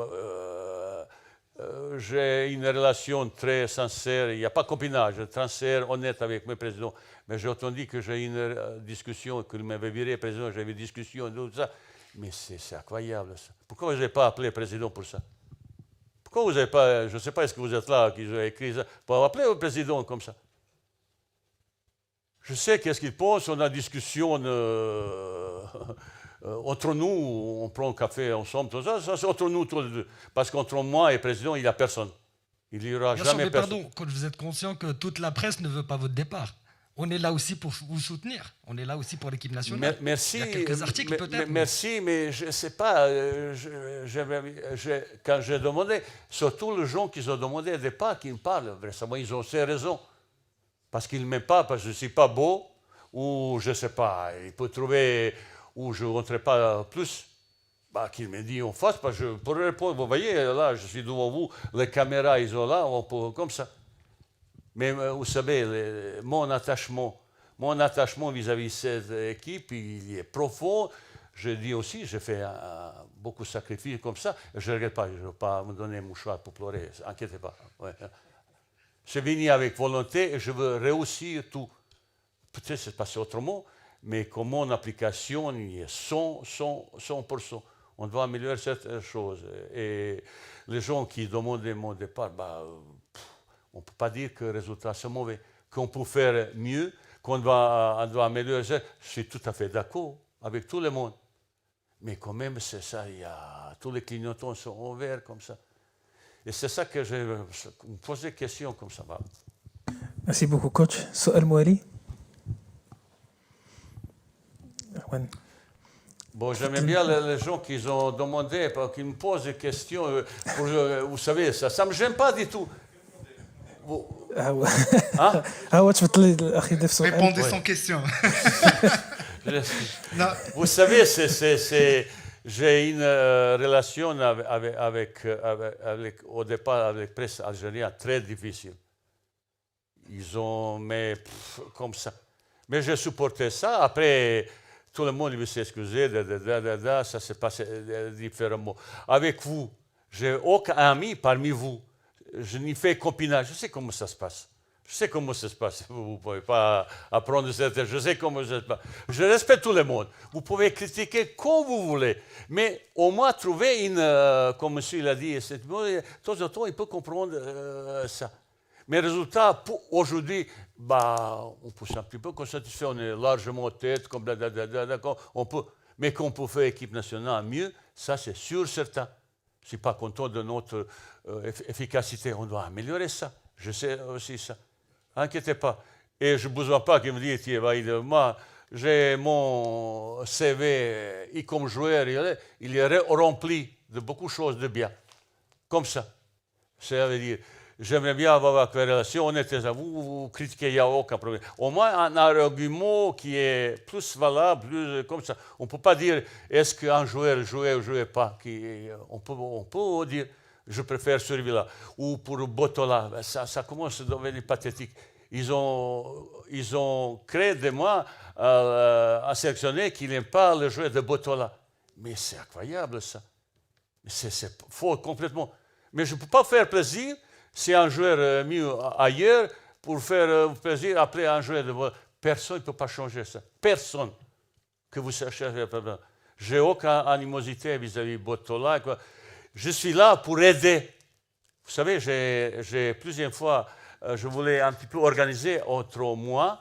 J'ai une relation très sincère, il n'y a pas de copinage, sincère, honnête avec mes présidents. Mais j'ai entendu que j'ai une discussion, qu'il m'avait viré président, j'avais une discussion, tout ça. Mais c'est incroyable ça. Pourquoi vous n'avez pas appelé le président pour ça? Pourquoi vous n'avez pas, je ne sais pas, est-ce que vous êtes là, qui ont écrit ça, pour appeler le président comme ça? Je sais qu'est-ce qu'il pense, on a une discussion entre nous, on prend un café ensemble, tout ça c'est entre nous tous les deux. Parce qu'entre moi et le président, il n'y a personne. Il n'y aura jamais personne. Pardon, quand vous êtes conscient que toute la presse ne veut pas votre départ. On est là aussi pour vous soutenir. On est là aussi pour l'équipe nationale. Merci. Il y a quelques articles peut-être. Merci, mais je ne sais pas. Quand j'ai demandé, surtout les gens qui ont demandé au départ, qui me parlent, récemment, ils ont ces raisons. Parce qu'ils ne m'aiment pas, parce que je ne suis pas beau, ou je ne sais pas, il peut trouver, ou je ne rentrerai pas plus. Bah, qu'il me dit en face, parce que je pourrais répondre, vous voyez, là, je suis devant vous, les caméras, ils sont là, on peut, comme ça. Mais vous savez, mon attachement vis-à-vis de cette équipe, il est profond. Je dis aussi, j'ai fait beaucoup de sacrifices comme ça. Je ne regrette pas, je ne vais pas me donner un mouchoir pour pleurer, inquiétez pas. Ouais. Je suis venu avec volonté et je veux réussir tout. Peut-être c'est passé autrement, mais comme mon application, il est 100%. On doit améliorer cette chose. Et les gens qui demandent mon départ, bah, on ne peut pas dire que le résultat c'est mauvais. Qu'on peut faire mieux, qu'on doit améliorer ça, je suis tout à fait d'accord avec tout le monde. Mais quand même, c'est ça, tous les clignotants sont ouverts comme ça. Et c'est ça que je me pose des questions comme ça. Merci beaucoup, coach. سؤال موالي. Bon, j'aime bien les gens qui ont demandé, qui me posent des questions. Vous savez, ça ne me gêne pas du tout. Répondez sans question. Vous savez, j'ai une relation au départ avec la presse algérienne très difficile. Ils ont, mais comme ça. Mais j'ai supporté ça. Après, tout le monde veut s'excuser. Ça s'est passé différemment. Avec vous, j'ai aucun ami parmi vous. Je n'y fais copinage. Je sais comment ça se passe. Vous ne pouvez pas apprendre cette... Je sais comment ça se passe. Je respecte tout le monde. Vous pouvez critiquer comme vous voulez. Mais au moins, trouver comme monsieur l'a dit, de temps en temps, il peut comprendre ça. Mais résultat, aujourd'hui, bah, on pousse un petit peu qu'on satisfait. On est largement tête, comme d'accord. Mais qu'on peut faire équipe nationale mieux, ça c'est sûr, certain. Je ne suis pas content de notre efficacité. On doit améliorer ça. Je sais aussi ça. Inquiétez pas. Et je ne besoin pas qu'il me dise, moi, j'ai mon CV comme joueur, il est rempli de beaucoup de choses de bien. Comme ça. Ça veut dire, j'aimerais bien avoir une relation honnête. Vous critiquez, il n'y a aucun problème. Au moins, un argument qui est plus valable, plus comme ça. On ne peut pas dire, est-ce qu'un joueur jouait ou ne jouait pas. On peut dire, je préfère celui-là. Ou pour Botola, ça commence à devenir pathétique. Ils ont créé de moi un sélectionné qui n'aime pas le joueur de Botola. Mais c'est incroyable ça. C'est faux complètement. Mais je ne peux pas faire plaisir si un joueur mis ailleurs pour faire plaisir après un joueur de Botola. Personne ne peut pas changer ça. Personne que vous cherchez. J'ai aucune animosité vis-à-vis de Botola. Je suis là pour aider. Vous savez, j'ai plusieurs fois, je voulais un petit peu organiser entre moi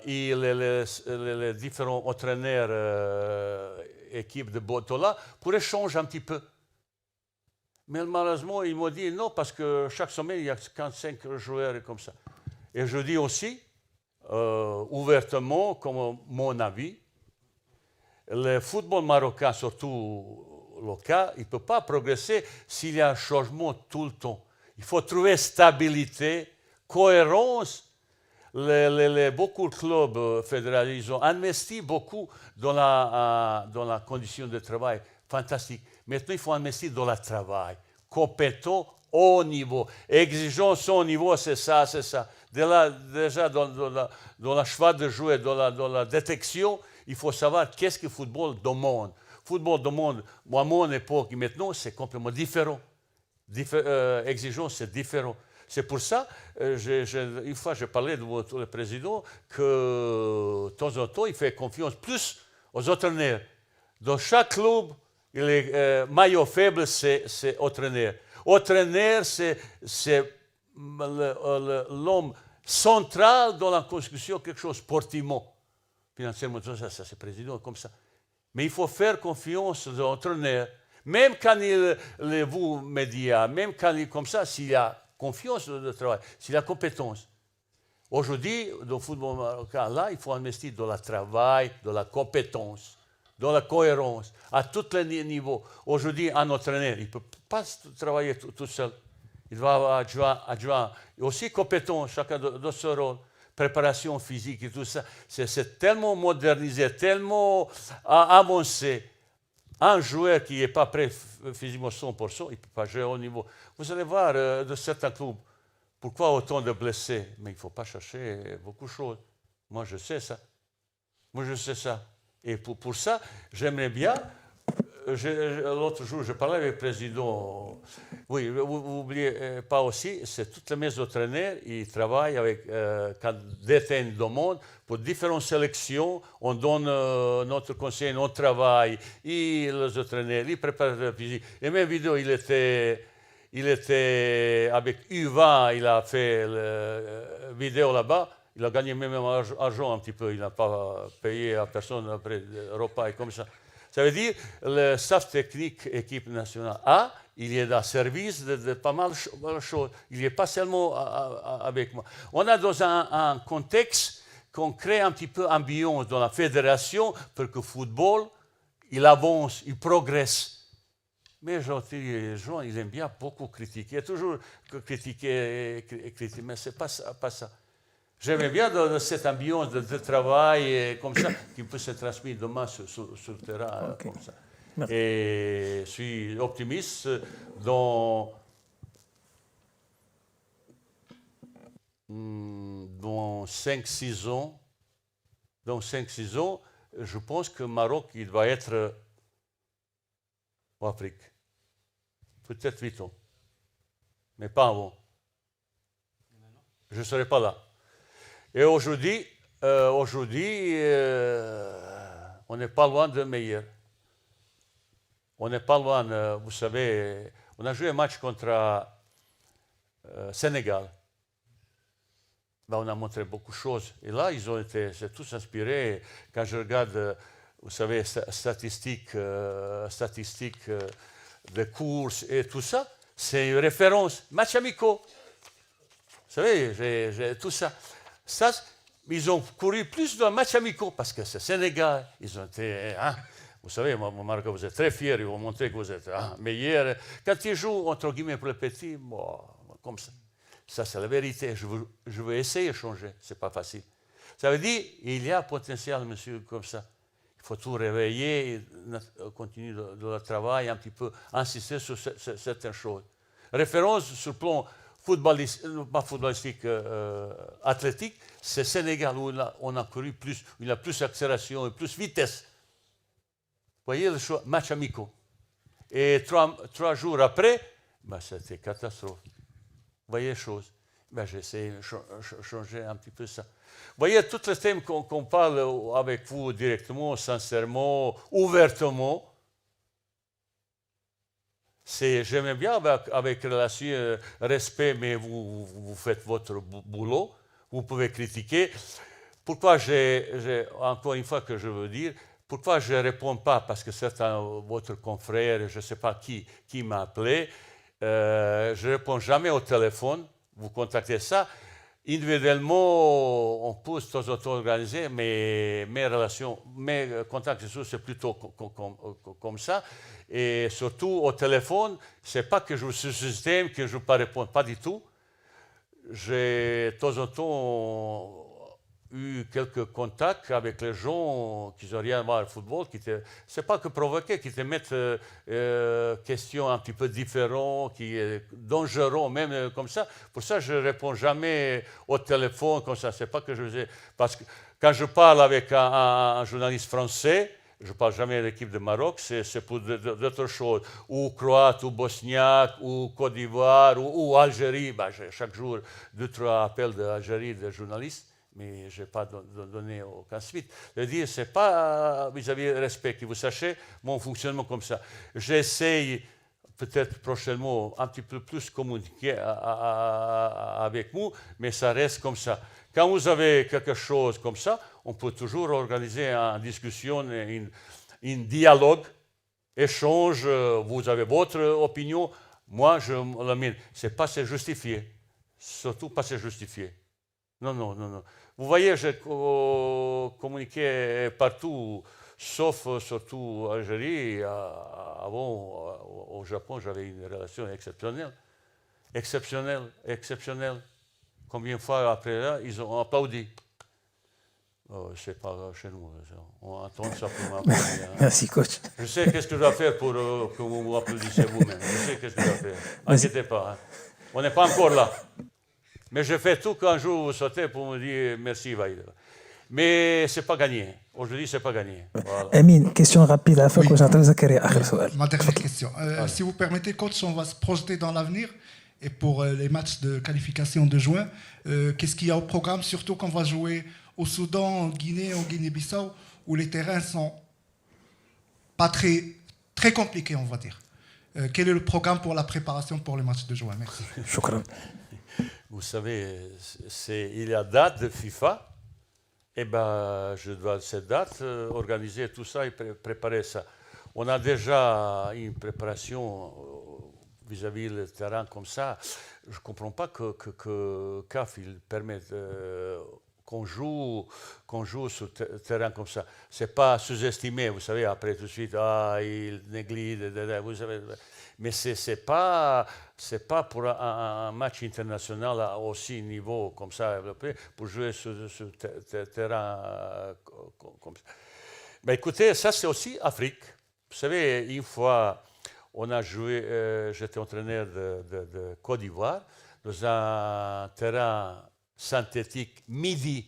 et les différents entraîneurs équipes de Botola pour échanger un petit peu. Mais malheureusement, ils m'ont dit non, parce que chaque semaine, il y a 45 joueurs comme ça. Et je dis aussi, ouvertement, comme mon avis, le football marocain, surtout local, il ne peut pas progresser s'il y a un changement tout le temps. Il faut trouver stabilité, cohérence. Beaucoup de clubs fédérés, ils ont investi beaucoup dans la condition de travail. Fantastique. Maintenant, il faut investir dans le travail. Compétent, haut niveau. Exigence au niveau, c'est ça, c'est ça. Déjà, dans la choix de jouer, dans la détection, il faut savoir qu'est-ce que le football demande. Le football demande, à mon époque et maintenant, c'est complètement différent. Exigence, c'est différent. C'est pour ça, une fois, j'ai parlé de votre président que de temps en temps, il fait confiance plus aux entraîneurs. Dans chaque club, le maillot faible, c'est entraîneur. Entraîneur, c'est l'homme central dans la construction, quelque chose sportivement. Financièrement, ça c'est le président, comme ça. Mais il faut faire confiance aux entraîneurs. Même quand vous médias, même quand il comme ça, s'il y a confiance dans le travail, s'il y a compétence. Aujourd'hui, dans le football marocain, là, il faut investir dans le travail, dans la compétence, dans la cohérence, à tous les niveaux. Aujourd'hui, un entraîneur, il ne peut pas travailler tout seul. Il doit avoir adjoint, aussi compétent, chacun dans son rôle. Préparation physique et tout ça. C'est tellement modernisé, tellement avancé. Un joueur qui n'est pas prêt physiquement 100%, il ne peut pas jouer au niveau. Vous allez voir de certains clubs, pourquoi autant de blessés? Mais il ne faut pas chercher beaucoup de choses. Moi, je sais ça. Et pour ça, j'aimerais bien. L'autre jour, je parlais avec le président. Oui, vous n'oubliez pas aussi, c'est toutes les maisons entraîneurs, ils travaillent avec quand détiennent le monde pour différentes sélections. On donne notre conseil, notre travail, et les entraîneurs, les préparateurs physiques. Et même vidéo, il était avec U20, il a fait la vidéo là-bas. Il a gagné même argent un petit peu. Il n'a pas payé à personne après le repas et comme ça. Ça veut dire le staff technique équipe nationale A, il est dans le service de pas mal de choses. Il n'est pas seulement avec moi. On a dans un contexte qu'on crée un petit peu ambiance dans la fédération pour que le football, il avance, il progresse. Mais les gens, ils aiment bien beaucoup critiquer. Toujours critiquer, mais ce n'est pas ça. J'aimais bien dans cette ambiance de travail comme ça, qui peut se transmettre demain sur le terrain. Okay. Comme ça. Merci. Et je suis optimiste dans 5-6 ans. Dans 5-6 ans, je pense que le Maroc il va être en Afrique. Peut-être 8 ans. Mais pas avant. Je ne serai pas là. Et aujourd'hui, on n'est pas loin de meilleur. On n'est pas loin, vous savez, on a joué un match contre Sénégal. Ben, on a montré beaucoup de choses. Et là, ils ont été tous inspirés. Quand je regarde, vous savez, statistiques de courses et tout ça, c'est une référence. Match amicaux. Vous savez, j'ai tout ça. Ça, ils ont couru plus dans le match amicaux parce que c'est Sénégal. Ils ont été, vous savez, Marco, vous êtes très fiers, ils vont montrer que vous êtes meilleurs. Quand ils jouent, entre guillemets, pour les petits, bon, comme ça. Ça, c'est la vérité. Je veux essayer de changer. Ce n'est pas facile. Ça veut dire qu'il y a un potentiel, monsieur, comme ça. Il faut tout réveiller, continuer le travail, un petit peu insister sur certaines choses. Référence sur le plan athlétique, c'est Sénégal où on a couru plus, où il y a plus d'accélération et plus vitesse. Vous voyez le choix, match amicaux. Et 3 jours après, ben, c'était catastrophe. Vous voyez les choses. Ben, j'ai essayé de changer un petit peu ça. Vous voyez, tous les thèmes qu'on parle avec vous directement, sincèrement, ouvertement, j'aime bien avec relation, respect, mais vous faites votre boulot. Vous pouvez critiquer. Pourquoi encore une fois que je veux dire, pourquoi je ne réponds pas? Parce que certains votre confrère, je ne sais pas qui m'a appelé, je ne réponds jamais au téléphone. Vous contactez ça. individuellement, on peut de temps en temps organiser, mais mes relations, mes contacts sociaux, c'est plutôt comme ça. Et surtout au téléphone, c'est pas que je joue sur ce système, que je ne pas répondre, pas du tout. J'ai de temps en temps eu quelques contacts avec les gens qui n'ont rien à voir avec le football, c'est pas que provoquer, qui te mettent questions un petit peu différentes, qui est dangereux, même comme ça. Pour ça, je ne réponds jamais au téléphone comme ça. C'est pas que je faisais. Parce que quand je parle avec un journaliste français, je ne parle jamais de l'équipe de Maroc, c'est pour d'autres choses. Ou croate, ou bosniaque, ou Côte d'Ivoire, ou Algérie. Ben, j'ai chaque jour 2-3 appels d'Algérie de journalistes, mais je n'ai pas donné aucun suite. Je veux dire, ce n'est pas vis-à-vis du respect, que vous sachiez mon fonctionnement comme ça. J'essaye peut-être prochainement un petit peu plus communiquer avec vous, mais ça reste comme ça. Quand vous avez quelque chose comme ça, on peut toujours organiser une discussion, un dialogue, échange, vous avez votre opinion, moi je la mienne. C'est pas se justifier, surtout pas se justifier. Non, non, non, non. Vous voyez, j'ai communiqué partout, sauf surtout en Algérie. Avant, au Japon, j'avais une relation exceptionnelle. Exceptionnelle, exceptionnelle. Combien de fois après là, ils ont applaudi. C'est pas chez nous. On attend simplement. Merci, coach. Je sais qu'est-ce que je dois faire pour que vous m'applaudissiez vous-même. Je sais qu'est-ce que je dois faire. N'inquiétez pas. Hein. On n'est pas encore là. Mais je fais tout quand je vous sautez pour me dire merci, Vaïd. Mais ce n'est pas gagné. Aujourd'hui, ce n'est pas gagné. Voilà. Amine, question rapide à Fakouch Zakaria. Ma dernière question. Si vous permettez, coach, on va se projeter dans l'avenir. Et pour les matchs de qualification de juin, qu'est-ce qu'il y a au programme, surtout qu'on va jouer au Soudan, en Guinée, en Guinée-Bissau, où les terrains sont pas très compliqués, on va dire. Quel est le programme pour la préparation pour les matchs de juin? Merci. Shukran. Vous savez, il y a date de FIFA. Et ben, je dois cette date organiser tout ça et préparer ça. On a déjà une préparation vis-à-vis du terrain comme ça. Je ne comprends pas que CAF il permette qu'on joue sur terrain comme ça. Ce n'est pas sous-estimé, vous savez, après tout de suite, il néglige, vous savez. Mais ce n'est pas pour un match international à aussi niveau comme ça, pour jouer sur terrain comme ça. Mais écoutez, ça c'est aussi Afrique. Vous savez, une fois, on a joué, j'étais entraîneur de Côte d'Ivoire, dans un terrain synthétique midi,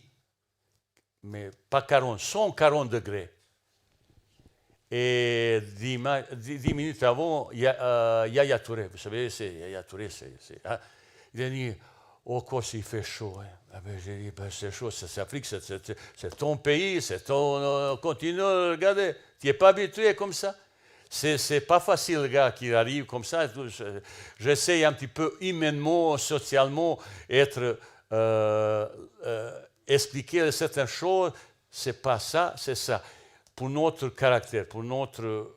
mais pas 40, 140 degrés. Et 10 minutes avant, Yaya Touré, vous savez, c'est Yaya Touré, il a dit, oh, quoi, il fait chaud. Hein. Ah ben, j'ai dit, ben, c'est chaud, c'est Afrique, c'est ton pays, c'est ton continent, regardez, tu n'es pas habitué comme ça. C'est pas facile, le gars, qui arrive comme ça. J'essaie un petit peu humainement, socialement, expliquer certaines choses. C'est pas ça, c'est ça. Pour notre caractère, pour notre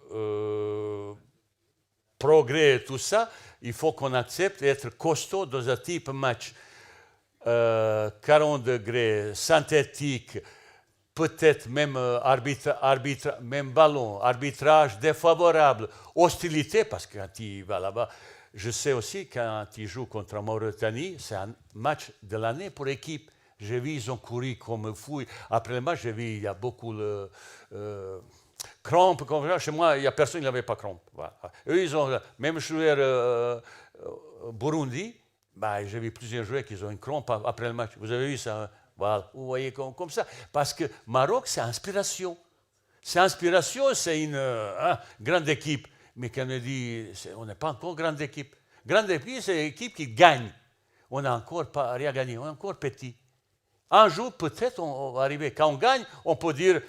progrès, tout ça, il faut qu'on accepte d'être costaud dans un type match. 40 degrés, synthétique, peut-être même même ballon, arbitrage défavorable, hostilité, parce que quand il va là-bas, je sais aussi quand il joue contre la Mauritanie, c'est un match de l'année pour l'équipe. J'ai vu, ils ont couru comme fou. Après le match, j'ai vu, il y a beaucoup de crampes. Chez moi, il n'y a personne qui n'avait pas crampes. Voilà. Eux, ils ont, même joueur Burundi, bah, j'ai vu plusieurs joueurs qui ont une crampe après le match. Vous avez vu ça? Voilà, vous voyez comme ça. Parce que Maroc, c'est inspiration. C'est inspiration, c'est une grande équipe. Mais quand on dit, on n'est pas encore grande équipe. Grande équipe, c'est une équipe qui gagne. On n'a encore pas rien gagné, on est encore petit. Un jour, peut-être, on va arriver. Quand on gagne, on peut dire,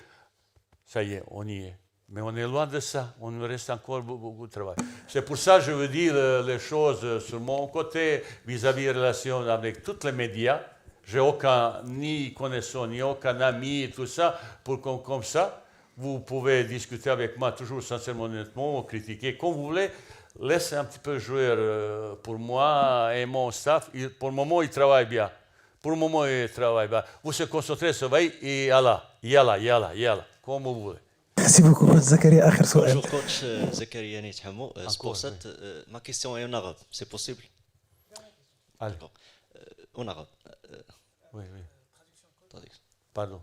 ça y est, on y est. Mais on est loin de ça. On nous reste encore beaucoup de travail. C'est pour ça que je veux dire les choses sur mon côté vis-à-vis des relations avec tous les médias. Je n'ai aucun ni connaissance, ni aucun ami, tout ça. Pour comme ça, vous pouvez discuter avec moi toujours sincèrement, honnêtement, ou critiquer comme vous voulez. Laissez un petit peu jouer pour moi et mon staff. Pour le moment, ils travaillent bien. Pour le moment, il travaille. Bah, vous se concentrez sur lui et yalla, comme vous voulez. Merci beaucoup coach Zakaria. آخر سؤال. Bonjour coach Zakaria Nithamou. Pour cette, ma question est en arabe, c'est possible? Allez. En arabe. Oui. Pardon.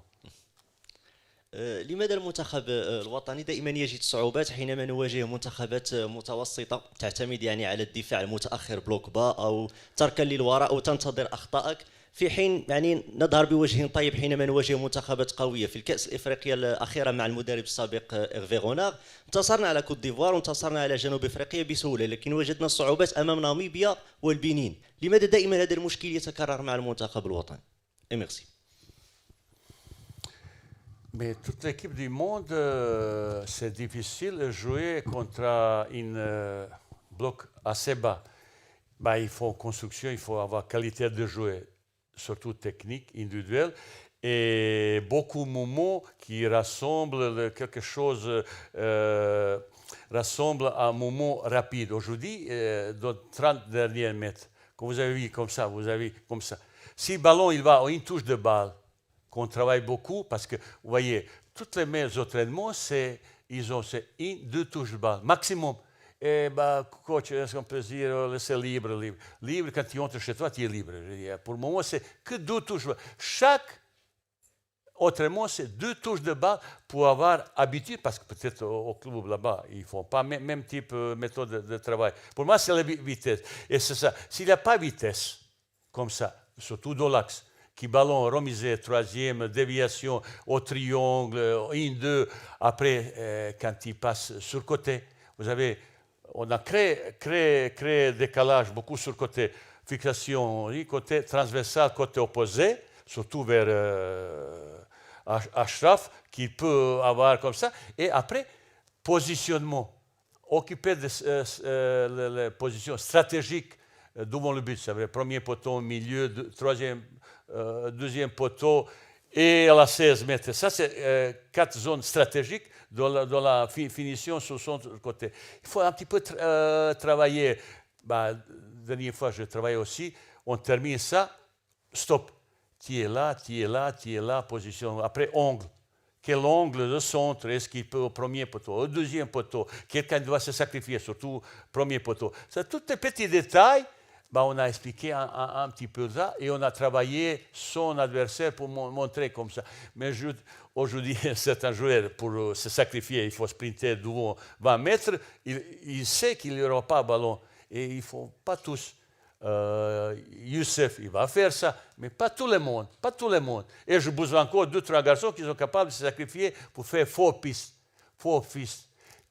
لماذا المنتخب الوطني دائما يجد صعوبات حينما نواجه منتخبات متوسطة تعتمد يعني على الدفاع المتأخر بلوك با أو تركا للوراء أو تنتظر أخطائك في حين يعني نظهر بوجه طيب حينما نواجه منتخبات قوية في الكأس الإفريقية الأخيرة مع المدرب السابق إغفي غوناغ انتصرنا على كوت ديفوار وانتصرنا على جنوب أفريقيا بسهولة لكن وجدنا الصعوبات أمام ناميبيا والبنين لماذا دائما هذا المشكل يتكرر مع المنتخب الوطني؟ ميرسي. Mais toute l'équipe du monde, c'est difficile de jouer contre un bloc assez bas. Bah, il faut construction, il faut avoir qualité de jouer, surtout technique, individuelle, et beaucoup de moments qui rassemblent quelque chose, rassemblent un moment rapide. Aujourd'hui, dans 30 derniers mètres, comme vous avez vu comme ça, Si le ballon il va à une touche de balle, qu'on travaille beaucoup parce que, vous voyez, tous les meilleurs entraînements, ils ont une, deux touches de balle, maximum. Et bah, coach, est-ce qu'on peut dire, laisser libre. Libre, quand tu entres chez toi, tu es libre. Pour le moment, c'est que deux touches de balle. Chaque entraînement, c'est deux touches de balle pour avoir habitude, parce que peut-être au club là-bas, ils ne font pas le même type de méthode de travail. Pour moi, c'est la vitesse. Et c'est ça. S'il n'y a pas de vitesse, comme ça, surtout dans l'axe, qui ballon remisé, troisième, déviation au triangle, 1-2. Après, quand il passe sur le côté, vous avez, on a créé décalage beaucoup sur le côté, fixation, côté transversal, côté opposé, surtout vers Ashraf, qu'il peut avoir comme ça. Et après, positionnement, occuper les positions stratégiques devant le but. Ça veut dire premier poteau, milieu, troisième. Deuxième poteau et à la 16 mètres. Ça, c'est 4 zones stratégiques dans la finition sur son côté. Il faut un petit peu travailler. La dernière fois, je travaillais aussi. On termine ça. Stop. Tu es là, position. Après, angle. Quel angle de centre est-ce qu'il peut au premier poteau, au deuxième poteau? Quelqu'un doit se sacrifier, surtout premier poteau. C'est tous les petits détails. On a expliqué un petit peu ça et on a travaillé son adversaire pour montrer comme ça. Mais aujourd'hui, certains joueurs, pour se sacrifier, il faut sprinter devant 20 mètres, il sait qu'il n'y aura pas de ballon. Et il ne faut pas tous. Youssef, il va faire ça, mais pas tout le monde. Et je besoin encore 2-3 garçons qui sont capables de se sacrifier pour faire faux pistes.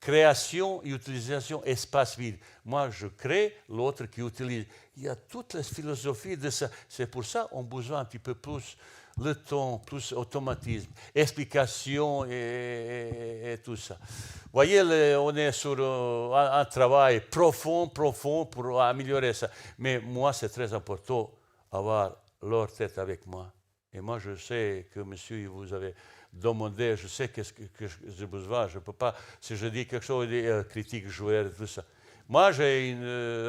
Création et utilisation espace vide. Moi, je crée, l'autre qui utilise. Il y a toutes les philosophies de ça. C'est pour ça qu'on a besoin un petit peu plus le temps, plus automatisme, explication et tout ça. Vous voyez, on est sur un travail profond pour améliorer ça. Mais moi, c'est très important d'avoir leur tête avec moi. Et moi, je sais que monsieur, vous avez demandé, je sais qu'est-ce que j'ai besoin. Je ne peux pas, si je dis quelque chose, critique, joueur, tout ça. Moi, j'ai une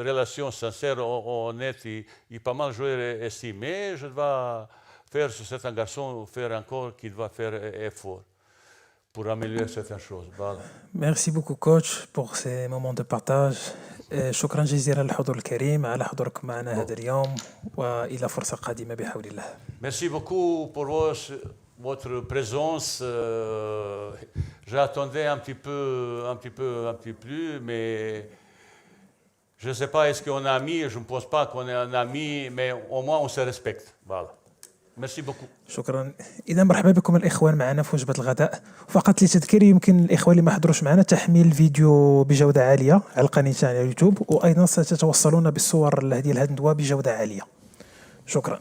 relation sincère, honnête, et pas mal joué ici. Mais je dois faire sur certains garçons, faire encore qu'il doit faire effort pour améliorer certaines choses. Voilà. Merci beaucoup coach pour ces moments de partage. شكرا جزيلا للحضور الكريم على حضوركم معنا هذا اليوم وإلى فرصة قادمة بحول الله. Merci beaucoup pour votre présence. J'attendais un petit peu, mais je ne sais pas, est-ce qu'on est amis? Je ne pense pas qu'on est un ami, mais au moins on se respecte. Voilà. Merci beaucoup. شكرا. إذا مرحبا بكم الإخوان معنا في وجبة الغداء. فقط لتذكير يمكن الإخوان اللي ما حضروش معنا تحميل الفيديو بجودة عالية على القناة على اليوتيوب وأيضا ستتوصلون بالصور هذه الندوة بجودة عالية. شكرا.